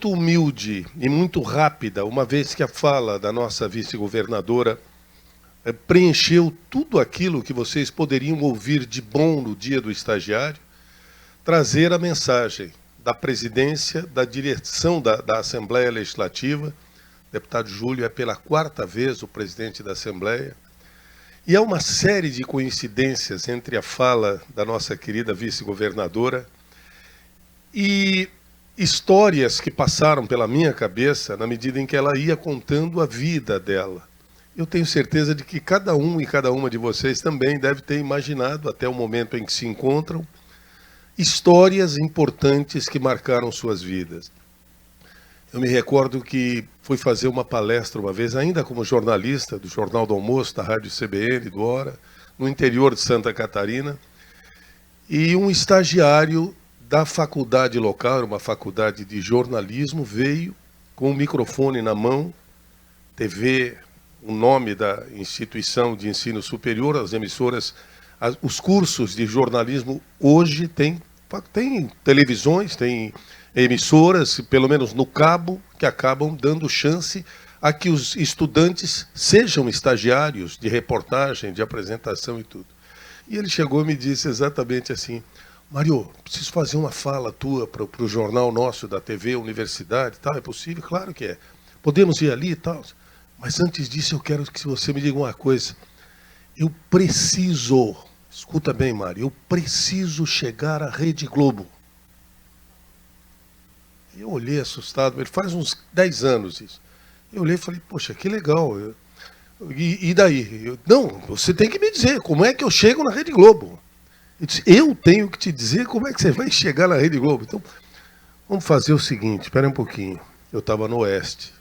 humilde e muito rápida, uma vez que a fala da nossa vice-governadora preencheu tudo aquilo que vocês poderiam ouvir de bom no Dia do Estagiário, trazer a mensagem da presidência, da direção da Assembleia Legislativa. O deputado Júlio é pela 4ª vez o presidente da Assembleia, e há uma série de coincidências entre a fala da nossa querida vice-governadora e histórias que passaram pela minha cabeça na medida em que ela ia contando a vida dela. Eu tenho certeza de que cada um e cada uma de vocês também deve ter imaginado, até o momento em que se encontram, histórias importantes que marcaram suas vidas. Eu me recordo que fui fazer uma palestra uma vez, ainda como jornalista do Jornal do Almoço, da Rádio CBN, do Hora, no interior de Santa Catarina, e um estagiário da faculdade local, uma faculdade de jornalismo, veio com o microfone na mão, TV, o nome da instituição de ensino superior, as emissoras, os cursos de jornalismo hoje tem televisões, tem emissoras, pelo menos no cabo, que acabam dando chance a que os estudantes sejam estagiários de reportagem, de apresentação e tudo. E ele chegou e me disse exatamente assim: Mário, preciso fazer uma fala tua para o jornal nosso da TV, Universidade e tal. É possível? Claro que é. Podemos ir ali e tal? Mas antes disso eu quero que você me diga uma coisa. Eu preciso, escuta bem, Mário, eu preciso chegar à Rede Globo. Eu olhei assustado, ele faz uns 10 anos isso. Eu olhei e falei: poxa, que legal. E daí? Não, você tem que me dizer como é que eu chego na Rede Globo. Eu disse: eu tenho que te dizer como é que você vai chegar na Rede Globo. Então, vamos fazer o seguinte, espera um pouquinho. Eu estava no Oeste.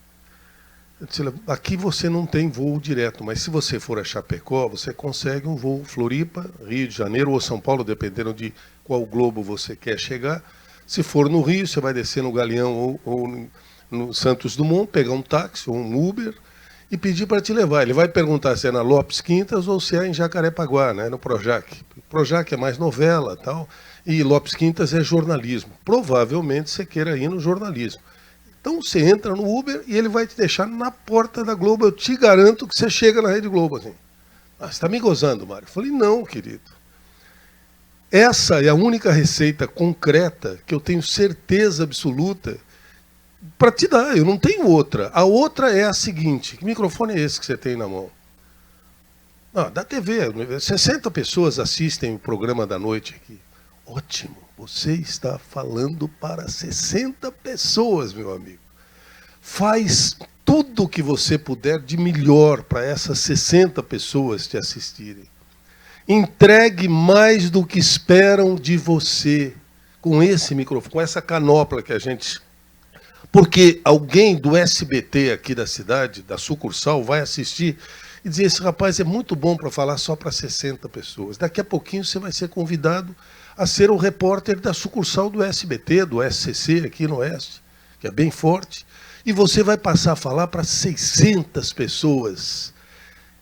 Eu disse: aqui você não tem voo direto, mas se você for a Chapecó, você consegue um voo Floripa, Rio de Janeiro ou São Paulo, dependendo de qual globo você quer chegar. Se for no Rio, você vai descer no Galeão ou no Santos Dumont, pegar um táxi ou um Uber e pedir para te levar. Ele vai perguntar se é na Lopes Quintas ou se é em Jacarepaguá, né, no Projac. Projac é mais novela e tal, e Lopes Quintas é jornalismo. Provavelmente você queira ir no jornalismo. Então você entra no Uber e ele vai te deixar na porta da Globo. Eu te garanto que você chega na Rede Globo assim. Ah, você está me gozando, Mário? Eu falei: não, querido. Essa é a única receita concreta que eu tenho certeza absoluta para te dar. Eu não tenho outra. A outra é a seguinte: que microfone é esse que você tem na mão? Ah, da TV. 60 pessoas assistem o programa da noite aqui. Ótimo. Você está falando para 60 pessoas, meu amigo. Faz tudo o que você puder de melhor para essas 60 pessoas te assistirem. Entregue mais do que esperam de você com esse microfone, com essa canopla que a gente... Porque alguém do SBT aqui da cidade, da sucursal, vai assistir e dizer, esse rapaz é muito bom para falar só para 60 pessoas. Daqui a pouquinho você vai ser convidado a ser o repórter da sucursal do SBT, do SCC, aqui no Oeste, que é bem forte, e você vai passar a falar para 600 pessoas.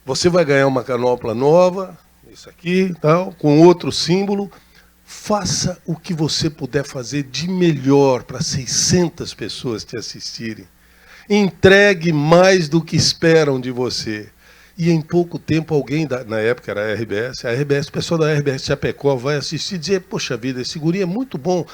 Você vai ganhar uma canopla nova, isso aqui, tal, com outro símbolo. Faça o que você puder fazer de melhor para 600 pessoas te assistirem. Entregue mais do que esperam de você. E em pouco tempo alguém, na época era a RBS, o pessoal da RBS Chapecó vai assistir e dizer, poxa vida, esse guri é muito bom,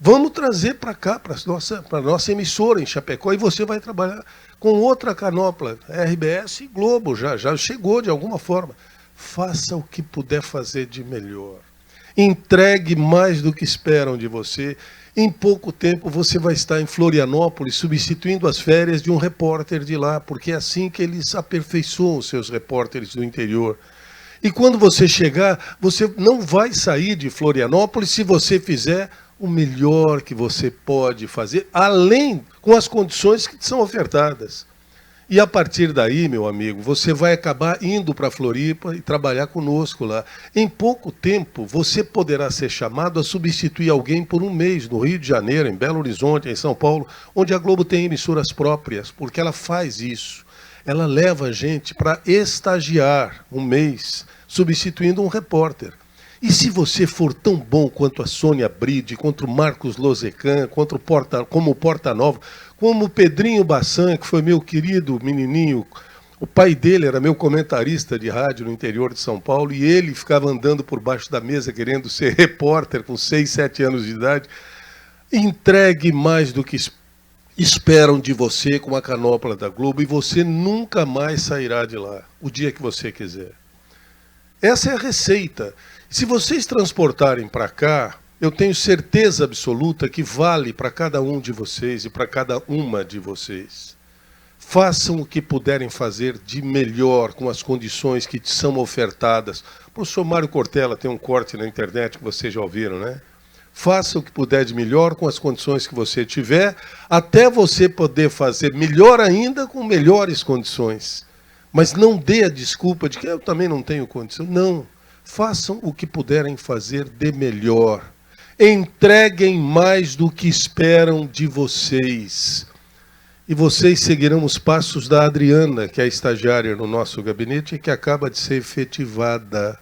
vamos trazer para cá, para a nossa emissora em Chapecó, e você vai trabalhar com outra canopla, RBS e Globo, já chegou de alguma forma. Faça o que puder fazer de melhor. Entregue mais do que esperam de você. Em pouco tempo você vai estar em Florianópolis substituindo as férias de um repórter de lá, porque é assim que eles aperfeiçoam os seus repórteres do interior. E quando você chegar, você não vai sair de Florianópolis se você fizer o melhor que você pode fazer, além com as condições que te são ofertadas. E a partir daí, meu amigo, você vai acabar indo para Floripa e trabalhar conosco lá. Em pouco tempo, você poderá ser chamado a substituir alguém por um mês no Rio de Janeiro, em Belo Horizonte, em São Paulo, onde a Globo tem emissoras próprias, porque ela faz isso. Ela leva a gente para estagiar um mês, substituindo um repórter. E se você for tão bom quanto a Sônia Bride, quanto o Marcos Lozecan, como o Porta-Nova, como o Pedrinho Bassan, que foi meu querido menininho, o pai dele era meu comentarista de rádio no interior de São Paulo, e ele ficava andando por baixo da mesa querendo ser repórter com 6, 7 anos de idade. Entregue mais do que esperam de você com a canopla da Globo, e você nunca mais sairá de lá, o dia que você quiser. Essa é a receita. Se vocês transportarem para cá, eu tenho certeza absoluta que vale para cada um de vocês e para cada uma de vocês. Façam o que puderem fazer de melhor com as condições que te são ofertadas. O professor Mário Cortella tem um corte na internet que vocês já ouviram, né? Faça o que puder de melhor com as condições que você tiver, até você poder fazer melhor ainda com melhores condições. Mas não dê a desculpa de que eu também não tenho condição. Não. Façam o que puderem fazer de melhor. Entreguem mais do que esperam de vocês. E vocês seguirão os passos da Adriana, que é a estagiária no nosso gabinete e que acaba de ser efetivada.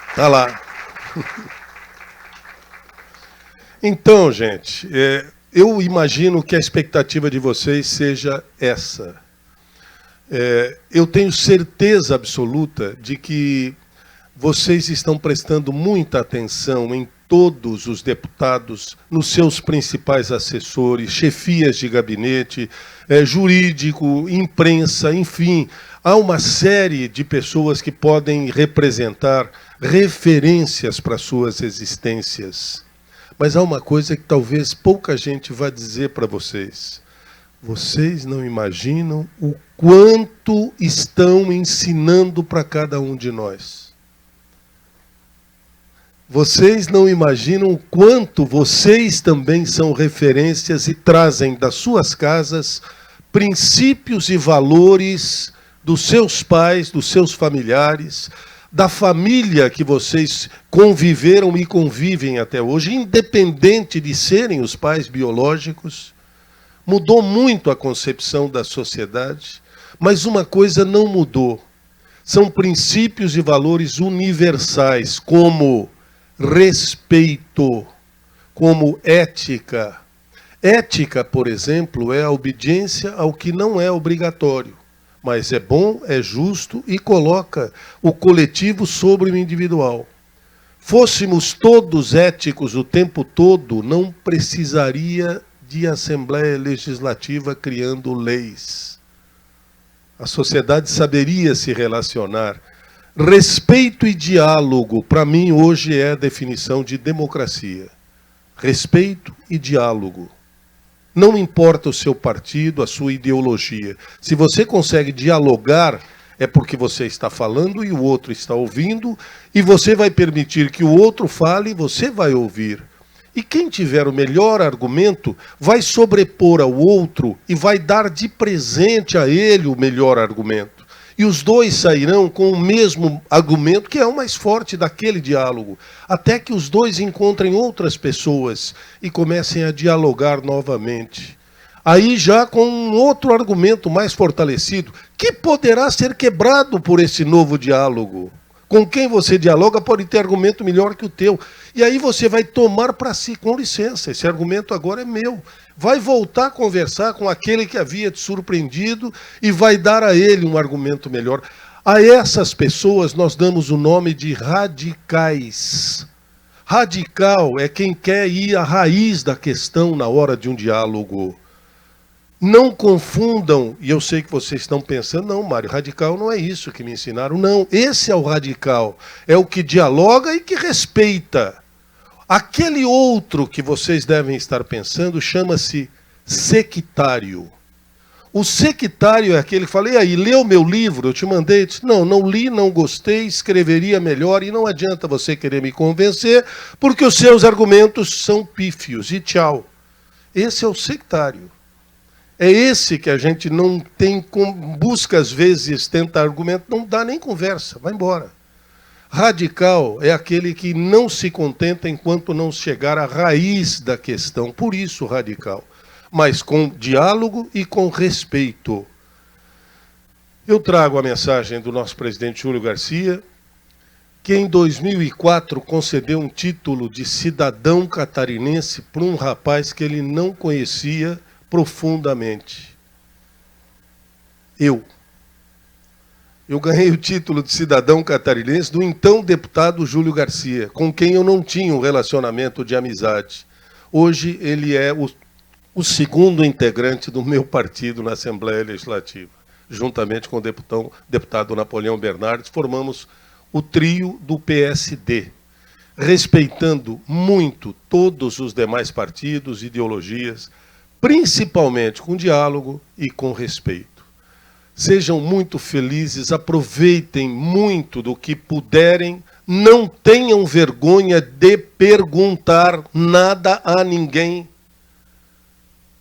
Está lá. Então, gente, eu imagino que a expectativa de vocês seja essa. Eu tenho certeza absoluta de que vocês estão prestando muita atenção em todos os deputados, nos seus principais assessores, chefias de gabinete, jurídico, imprensa, enfim. Há uma série de pessoas que podem representar referências para suas existências. Mas há uma coisa que talvez pouca gente vá dizer para vocês. Vocês não imaginam o quanto estão ensinando para cada um de nós. Vocês não imaginam o quanto vocês também são referências e trazem das suas casas princípios e valores dos seus pais, dos seus familiares, da família que vocês conviveram e convivem até hoje, independente de serem os pais biológicos. Mudou muito a concepção da sociedade, mas uma coisa não mudou. São princípios e valores universais, como respeito, como ética. Ética, por exemplo, é a obediência ao que não é obrigatório, mas é bom, é justo e coloca o coletivo sobre o individual. Fôssemos todos éticos o tempo todo, não precisaria de Assembleia Legislativa criando leis. A sociedade saberia se relacionar. Respeito e diálogo, para mim, hoje é a definição de democracia. Respeito e diálogo. Não importa o seu partido, a sua ideologia. Se você consegue dialogar, é porque você está falando e o outro está ouvindo, e você vai permitir que o outro fale e você vai ouvir. E quem tiver o melhor argumento vai sobrepor ao outro e vai dar de presente a ele o melhor argumento. E os dois sairão com o mesmo argumento, que é o mais forte daquele diálogo, até que os dois encontrem outras pessoas e comecem a dialogar novamente. Aí já com um outro argumento mais fortalecido, que poderá ser quebrado por esse novo diálogo. Com quem você dialoga pode ter argumento melhor que o teu. E aí você vai tomar para si, com licença, esse argumento agora é meu. Vai voltar a conversar com aquele que havia te surpreendido e vai dar a ele um argumento melhor. A essas pessoas nós damos o nome de radicais. Radical é quem quer ir à raiz da questão na hora de um diálogo. Não confundam, e eu sei que vocês estão pensando, não, Mário, radical não é isso que me ensinaram. Não, esse é o radical. É o que dialoga e que respeita. Aquele outro que vocês devem estar pensando chama-se sectário. O sectário é aquele que fala, e aí, leu meu livro? Eu te mandei. Eu disse, não li, não gostei, escreveria melhor, e não adianta você querer me convencer, porque os seus argumentos são pífios, e tchau. Esse é o sectário. É esse que a gente não tem, busca às vezes, tenta argumento, não dá nem conversa, vai embora. Radical é aquele que não se contenta enquanto não chegar à raiz da questão, por isso radical, mas com diálogo e com respeito. Eu trago a mensagem do nosso presidente Júlio Garcia, que em 2004 concedeu um título de cidadão catarinense para um rapaz que ele não conhecia profundamente. Eu ganhei o título de cidadão catarinense do então deputado Júlio Garcia, com quem eu não tinha um relacionamento de amizade. Hoje ele é o segundo integrante do meu partido na Assembleia Legislativa. Juntamente com o deputado Napoleão Bernardes, formamos o trio do PSD, respeitando muito todos os demais partidos, ideologias, principalmente com diálogo e com respeito. Sejam muito felizes, aproveitem muito do que puderem, não tenham vergonha de perguntar nada a ninguém.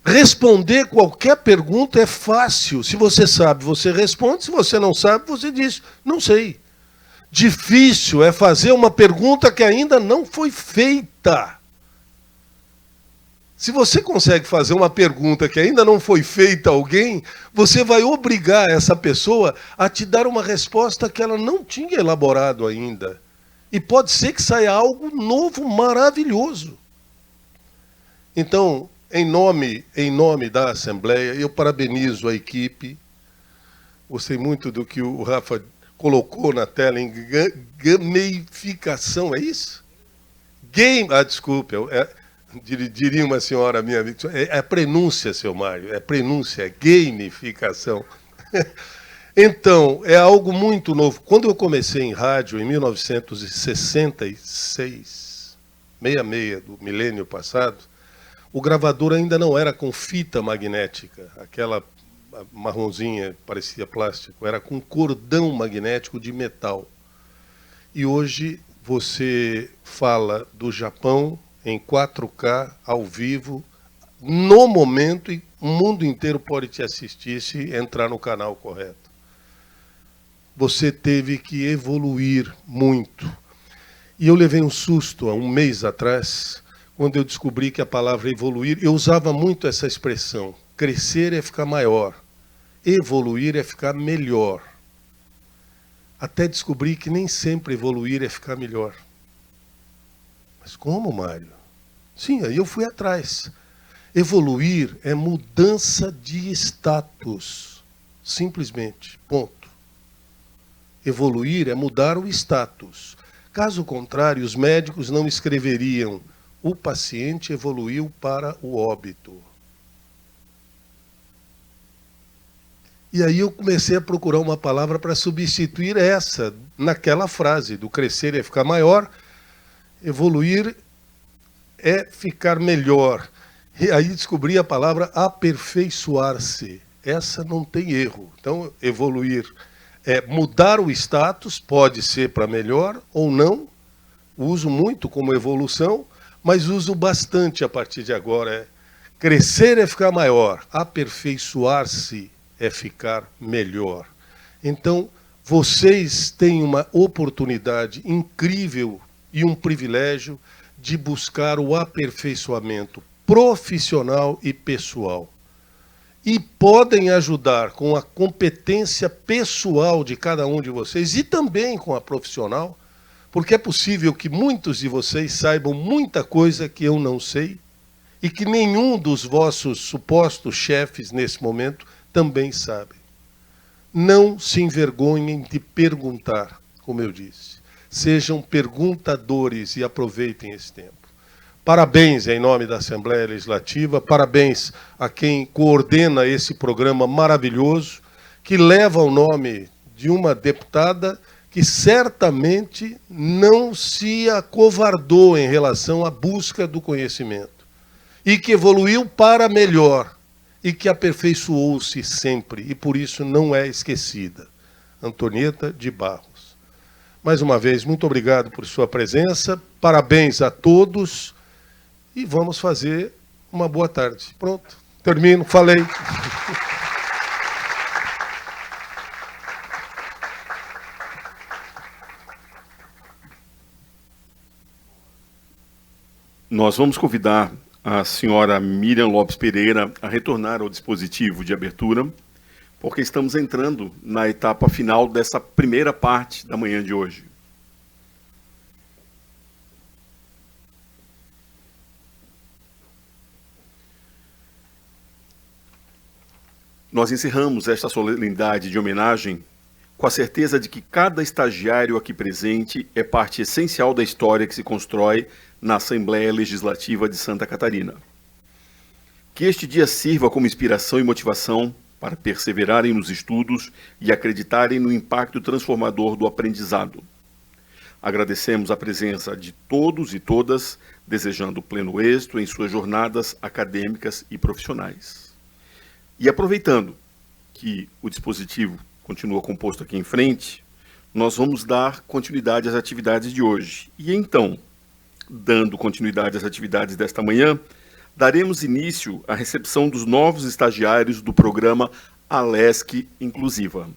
Responder qualquer pergunta é fácil. Se você sabe, você responde. Se você não sabe, você diz, não sei. Difícil é fazer uma pergunta que ainda não foi feita. Se você consegue fazer uma pergunta que ainda não foi feita a alguém, você vai obrigar essa pessoa a te dar uma resposta que ela não tinha elaborado ainda. E pode ser que saia algo novo, maravilhoso. Então, em nome da Assembleia, eu parabenizo a equipe. Gostei muito do que o Rafa colocou na tela em gamificação, é isso? Desculpe, diria uma senhora minha amiga, é prenúncia, seu Mário, é prenúncia, é gamificação. Então, é algo muito novo. Quando eu comecei em rádio, em 1966, 66 do milênio passado, o gravador ainda não era com fita magnética, aquela marronzinha, parecia plástico, era com cordão magnético de metal. E hoje você fala do Japão em 4K, ao vivo, no momento, e o mundo inteiro pode te assistir se entrar no canal correto. Você teve que evoluir muito. E eu levei um susto há um mês atrás, quando eu descobri que a palavra evoluir, eu usava muito essa expressão, crescer é ficar maior, evoluir é ficar melhor. Até descobri que nem sempre evoluir é ficar melhor. Mas como, Mário? Sim, aí eu fui atrás. Evoluir é mudança de status. Simplesmente. Ponto. Evoluir é mudar o status. Caso contrário, os médicos não escreveriam o paciente evoluiu para o óbito. E aí eu comecei a procurar uma palavra para substituir essa, naquela frase, do crescer é ficar maior, evoluir é ficar melhor. E aí descobri a palavra aperfeiçoar-se. Essa não tem erro. Então, evoluir é mudar o status, pode ser para melhor ou não, uso muito como evolução, mas uso bastante a partir de agora. Crescer é ficar maior, aperfeiçoar-se é ficar melhor. Então, vocês têm uma oportunidade incrível e um privilégio de buscar o aperfeiçoamento profissional e pessoal. E podem ajudar com a competência pessoal de cada um de vocês e também com a profissional, porque é possível que muitos de vocês saibam muita coisa que eu não sei e que nenhum dos vossos supostos chefes nesse momento também sabe. Não se envergonhem de perguntar, como eu disse. Sejam perguntadores e aproveitem esse tempo. Parabéns em nome da Assembleia Legislativa, parabéns a quem coordena esse programa maravilhoso, que leva o nome de uma deputada que certamente não se acovardou em relação à busca do conhecimento e que evoluiu para melhor e que aperfeiçoou-se sempre e por isso não é esquecida. Antonieta de Barros. Mais uma vez, muito obrigado por sua presença, parabéns a todos e vamos fazer uma boa tarde. Pronto, termino, falei. Nós vamos convidar a senhora Miriam Lopes Pereira a retornar ao dispositivo de abertura, porque estamos entrando na etapa final dessa primeira parte da manhã de hoje. Nós encerramos esta solenidade de homenagem com a certeza de que cada estagiário aqui presente é parte essencial da história que se constrói na Assembleia Legislativa de Santa Catarina. Que este dia sirva como inspiração e motivação para perseverarem nos estudos e acreditarem no impacto transformador do aprendizado. Agradecemos a presença de todos e todas, desejando pleno êxito em suas jornadas acadêmicas e profissionais. E aproveitando que o dispositivo continua composto aqui em frente, nós vamos dar continuidade às atividades de hoje. E então, dando continuidade às atividades desta manhã, daremos início à recepção dos novos estagiários do programa Alesc Inclusiva.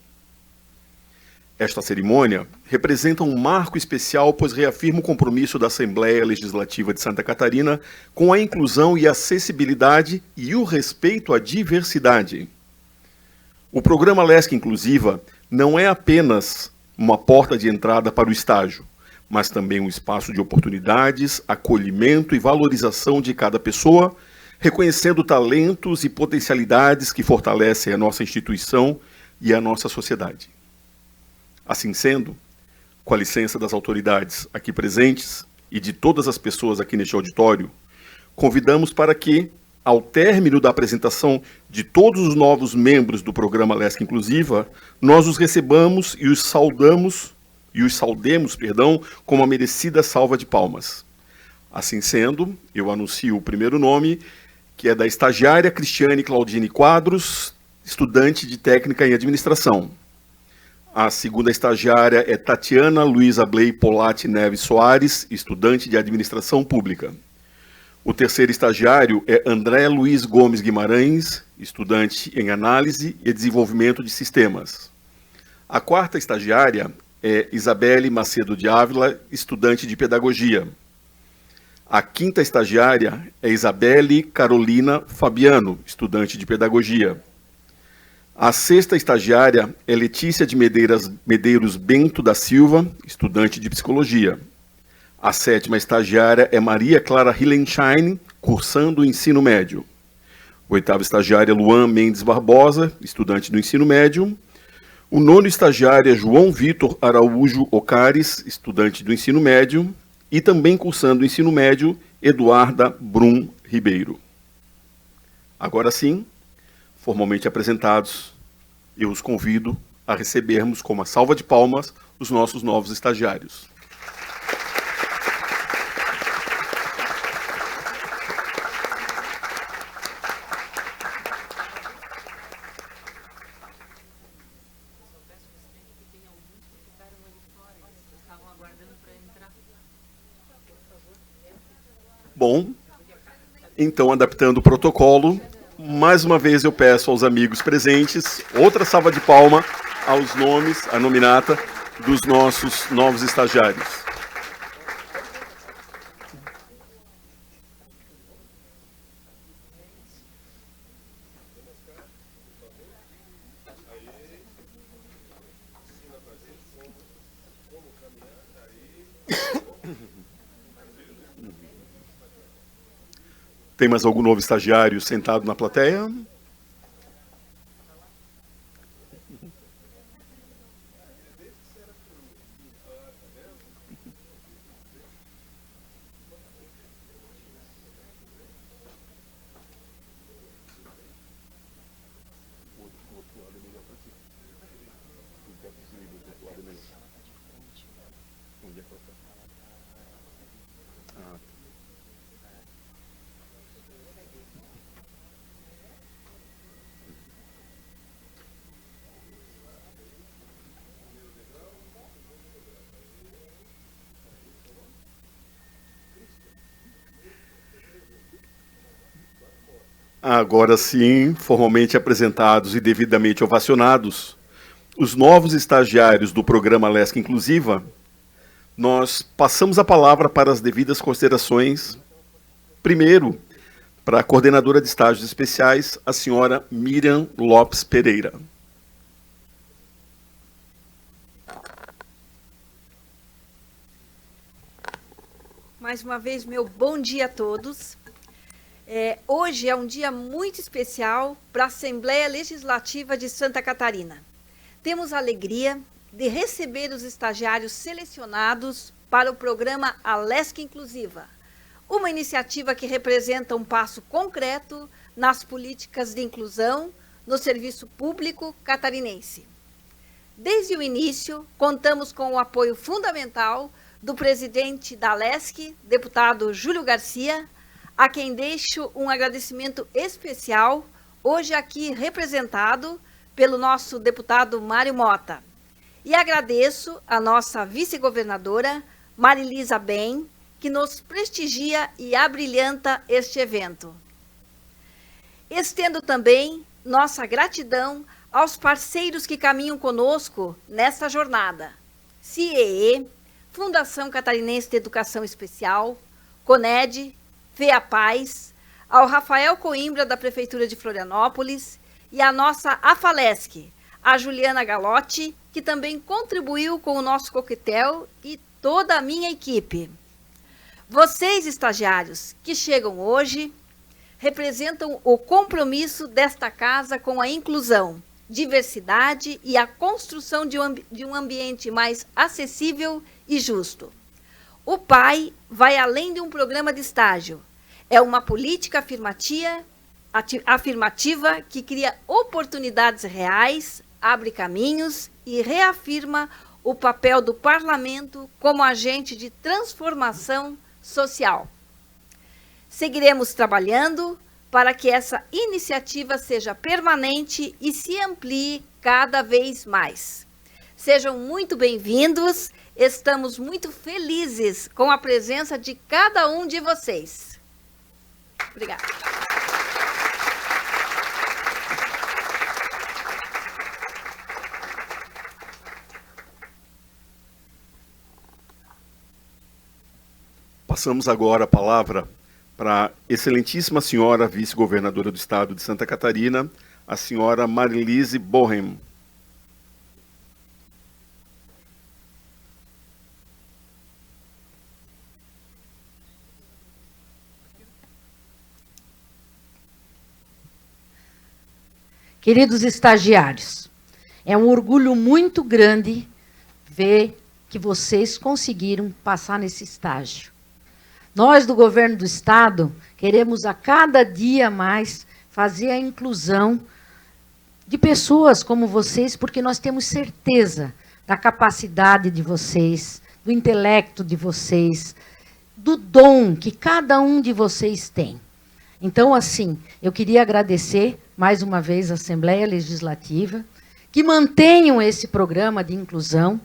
Esta cerimônia representa um marco especial, pois reafirma o compromisso da Assembleia Legislativa de Santa Catarina com a inclusão e acessibilidade e o respeito à diversidade. O programa Alesc Inclusiva não é apenas uma porta de entrada para o estágio, mas também um espaço de oportunidades, acolhimento e valorização de cada pessoa, reconhecendo talentos e potencialidades que fortalecem a nossa instituição e a nossa sociedade. Assim sendo, com a licença das autoridades aqui presentes e de todas as pessoas aqui neste auditório, convidamos para que, ao término da apresentação de todos os novos membros do programa Alesc Inclusiva, nós os recebamos e os saudemos com uma merecida salva de palmas. Assim sendo, eu anuncio o primeiro nome, que é da estagiária Cristiane Claudine Quadros, estudante de técnica em administração. A segunda estagiária é Tatiana Luiza Bley Polatti Neves Soares, estudante de administração pública. O terceiro estagiário é André Luiz Gomes Guimarães, estudante em análise e desenvolvimento de sistemas. A quarta estagiária é Isabelle Macedo de Ávila, estudante de pedagogia. A quinta estagiária é Isabelle Carolina Fabiano, estudante de pedagogia. A sexta estagiária é Letícia de Medeiros Bento da Silva, estudante de psicologia. A sétima estagiária é Maria Clara Hillenschein, cursando o ensino médio. O oitavo estagiário é Luan Mendes Barbosa, estudante do ensino médio. O nono estagiário é João Vitor Araújo Ocares, estudante do ensino médio. E também cursando o ensino médio, Eduarda Brum Ribeiro. Agora sim, formalmente apresentados, eu os convido a recebermos com uma salva de palmas os nossos novos estagiários. Bom, então, adaptando o protocolo, mais uma vez eu peço aos amigos presentes outra salva de palma aos nomes, a nominata dos nossos novos estagiários. Tem mais algum novo estagiário sentado na plateia? Agora sim, formalmente apresentados e devidamente ovacionados, os novos estagiários do programa LESC Inclusiva, nós passamos a palavra para as devidas considerações. Primeiro, para a coordenadora de estágios especiais, a senhora Miriam Lopes Pereira. Mais uma vez, meu bom dia a todos. Hoje é um dia muito especial para a Assembleia Legislativa de Santa Catarina. Temos a alegria de receber os estagiários selecionados para o programa Alesc Inclusiva, uma iniciativa que representa um passo concreto nas políticas de inclusão no serviço público catarinense. Desde o início, contamos com o apoio fundamental do presidente da Alesc, deputado Júlio Garcia, a quem deixo um agradecimento especial, hoje aqui representado pelo nosso deputado Mário Mota. E agradeço a nossa vice-governadora, Marilisa Bem, que nos prestigia e abrilhanta este evento. Estendo também nossa gratidão aos parceiros que caminham conosco nesta jornada. CIEE, Fundação Catarinense de Educação Especial, CONED, FEAPaz, ao Rafael Coimbra, da Prefeitura de Florianópolis, e a nossa AFALESC, a Juliana Galotti, que também contribuiu com o nosso coquetel, e toda a minha equipe. Vocês, estagiários, que chegam hoje, representam o compromisso desta casa com a inclusão, diversidade e a construção de um ambiente mais acessível e justo. O PAI vai além de um programa de estágio. É uma política afirmativa que cria oportunidades reais, abre caminhos e reafirma o papel do parlamento como agente de transformação social. Seguiremos trabalhando para que essa iniciativa seja permanente e se amplie cada vez mais. Sejam muito bem-vindos, estamos muito felizes com a presença de cada um de vocês. Obrigada. Passamos agora a palavra para a excelentíssima senhora vice-governadora do Estado de Santa Catarina, a senhora Marilise Bohem. Queridos estagiários, é um orgulho muito grande ver que vocês conseguiram passar nesse estágio. Nós, do governo do Estado, queremos a cada dia mais fazer a inclusão de pessoas como vocês, porque nós temos certeza da capacidade de vocês, do intelecto de vocês, do dom que cada um de vocês tem. Então, assim, eu queria agradecer mais uma vez à Assembleia Legislativa, que mantenham esse programa de inclusão,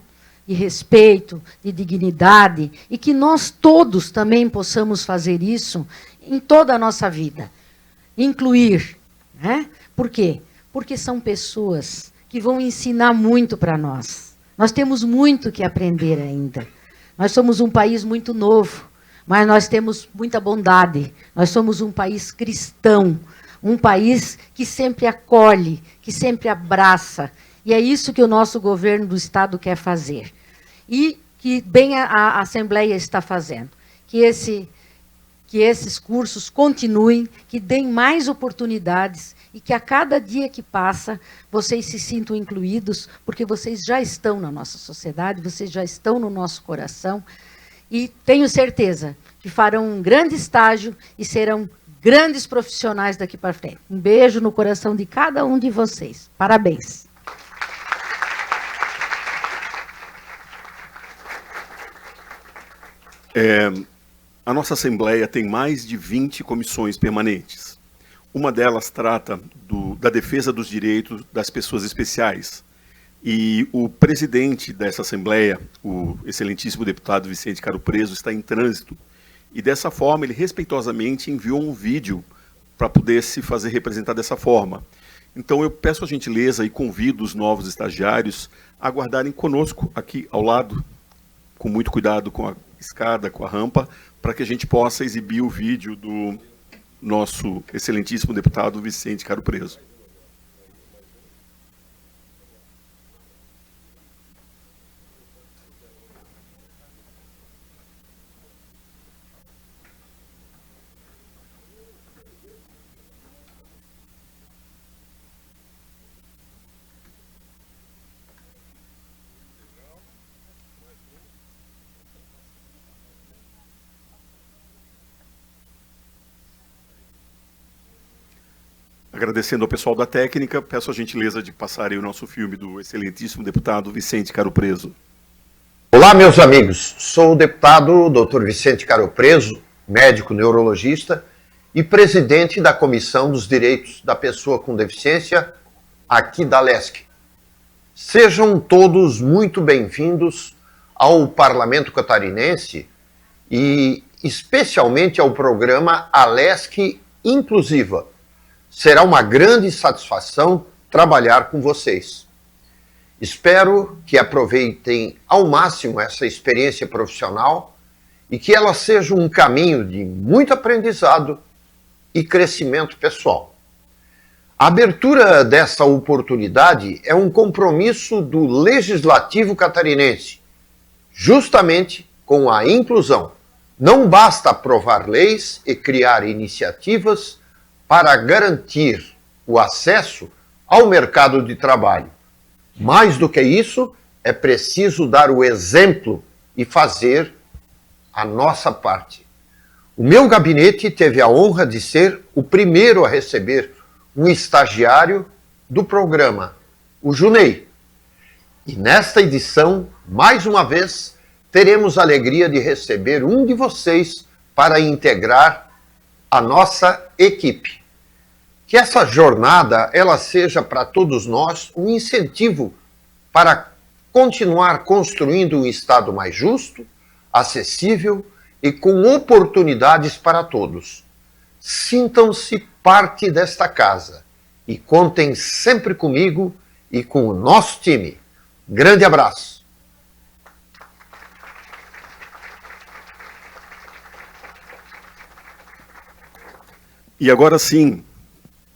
de respeito, de dignidade, e que nós todos também possamos fazer isso em toda a nossa vida. Incluir. Né? Por quê? Porque são pessoas que vão ensinar muito para nós. Nós temos muito que aprender ainda. Nós somos um país muito novo, mas nós temos muita bondade. Nós somos um país cristão, um país que sempre acolhe, que sempre abraça. E é isso que o nosso governo do Estado quer fazer. E que bem a Assembleia está fazendo. Que esses cursos continuem, que deem mais oportunidades e que a cada dia que passa vocês se sintam incluídos, porque vocês já estão na nossa sociedade, vocês já estão no nosso coração. E tenho certeza que farão um grande estágio e serão grandes profissionais daqui para frente. Um beijo no coração de cada um de vocês. Parabéns. A nossa Assembleia tem mais de 20 comissões permanentes. Uma delas trata da defesa dos direitos das pessoas especiais. E o presidente dessa Assembleia, o excelentíssimo deputado Vicente Caro Preso, está em trânsito. E dessa forma, ele respeitosamente enviou um vídeo para poder se fazer representar dessa forma. Então eu peço a gentileza e convido os novos estagiários a aguardarem conosco aqui ao lado, com muito cuidado com a escada, com a rampa, para que a gente possa exibir o vídeo do nosso excelentíssimo deputado Vicente Caro Preso. Agradecendo ao pessoal da técnica, peço a gentileza de passarem o nosso filme do excelentíssimo deputado Vicente Caro Preso. Olá, meus amigos. Sou o deputado Dr. Vicente Caro Preso, médico neurologista e presidente da Comissão dos Direitos da Pessoa com Deficiência aqui da LESC. Sejam todos muito bem-vindos ao Parlamento Catarinense e especialmente ao programa ALESC Inclusiva. Será uma grande satisfação trabalhar com vocês. Espero que aproveitem ao máximo essa experiência profissional e que ela seja um caminho de muito aprendizado e crescimento pessoal. A abertura dessa oportunidade é um compromisso do Legislativo catarinense, justamente com a inclusão. Não basta aprovar leis e criar iniciativas para garantir o acesso ao mercado de trabalho. Mais do que isso, é preciso dar o exemplo e fazer a nossa parte. O meu gabinete teve a honra de ser o primeiro a receber um estagiário do programa, o Junei. E nesta edição, mais uma vez, teremos a alegria de receber um de vocês para integrar a nossa equipe. Que essa jornada ela seja para todos nós um incentivo para continuar construindo um Estado mais justo, acessível e com oportunidades para todos. Sintam-se parte desta casa e contem sempre comigo e com o nosso time. Grande abraço! E agora sim,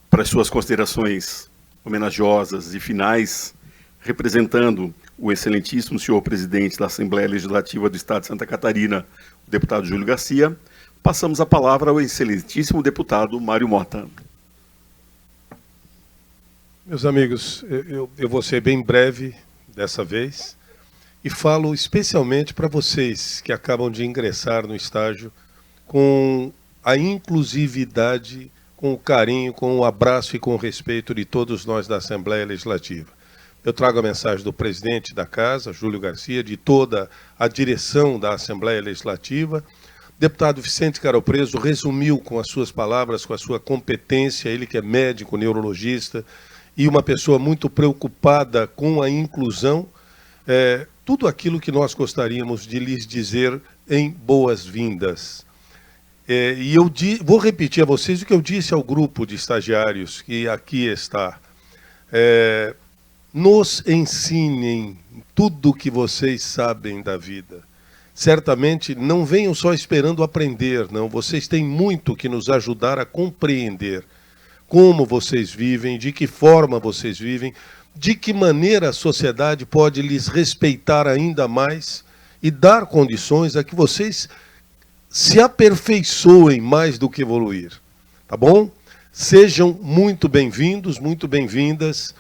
para as suas considerações homenagiosas e finais, representando o excelentíssimo senhor presidente da Assembleia Legislativa do Estado de Santa Catarina, o deputado Júlio Garcia, passamos a palavra ao excelentíssimo deputado Mário Mota. Meus amigos, eu vou ser bem breve dessa vez e falo especialmente para vocês que acabam de ingressar no estágio com a inclusividade, com o carinho, com o abraço e com o respeito de todos nós da Assembleia Legislativa. Eu trago a mensagem do presidente da Casa, Júlio Garcia, de toda a direção da Assembleia Legislativa. O deputado Vicente Caro Preso resumiu com as suas palavras, com a sua competência, ele que é médico, neurologista, e uma pessoa muito preocupada com a inclusão, tudo aquilo que nós gostaríamos de lhes dizer em boas-vindas. E eu vou repetir a vocês o que eu disse ao grupo de estagiários que aqui está. Nos ensinem tudo o que vocês sabem da vida. Certamente não venham só esperando aprender, não. Vocês têm muito que nos ajudar a compreender como vocês vivem, de que forma vocês vivem, de que maneira a sociedade pode lhes respeitar ainda mais e dar condições a que vocês se aperfeiçoem mais do que evoluir. Tá bom? Sejam muito bem-vindos, muito bem-vindas,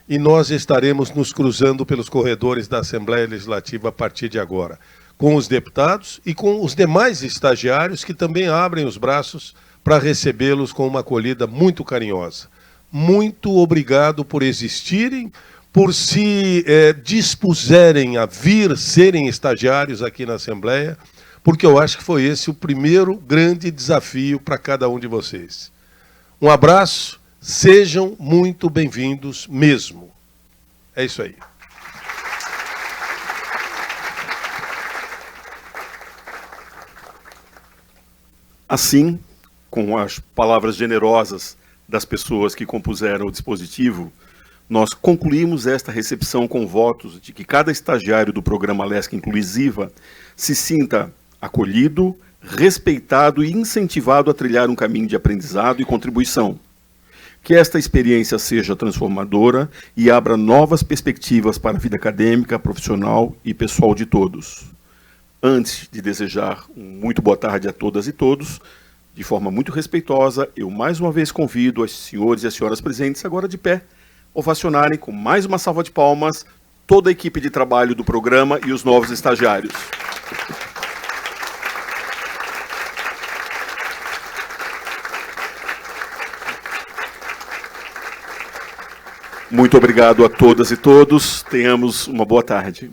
e nós estaremos nos cruzando pelos corredores da Assembleia Legislativa a partir de agora, com os deputados e com os demais estagiários que também abrem os braços para recebê-los com uma acolhida muito carinhosa. Muito obrigado por existirem, por se dispuserem a vir serem estagiários aqui na Assembleia, porque eu acho que foi esse o primeiro grande desafio para cada um de vocês. Um abraço, sejam muito bem-vindos mesmo. É isso aí. Assim, com as palavras generosas das pessoas que compuseram o dispositivo, nós concluímos esta recepção com votos de que cada estagiário do programa Lesc Inclusiva se sinta acolhido, respeitado e incentivado a trilhar um caminho de aprendizado e contribuição. Que esta experiência seja transformadora e abra novas perspectivas para a vida acadêmica, profissional e pessoal de todos. Antes de desejar muito boa tarde a todas e todos, de forma muito respeitosa, eu mais uma vez convido os senhores e as senhoras presentes, agora de pé, ovacionarem com mais uma salva de palmas toda a equipe de trabalho do programa e os novos estagiários. Muito obrigado a todas e todos. Tenhamos uma boa tarde.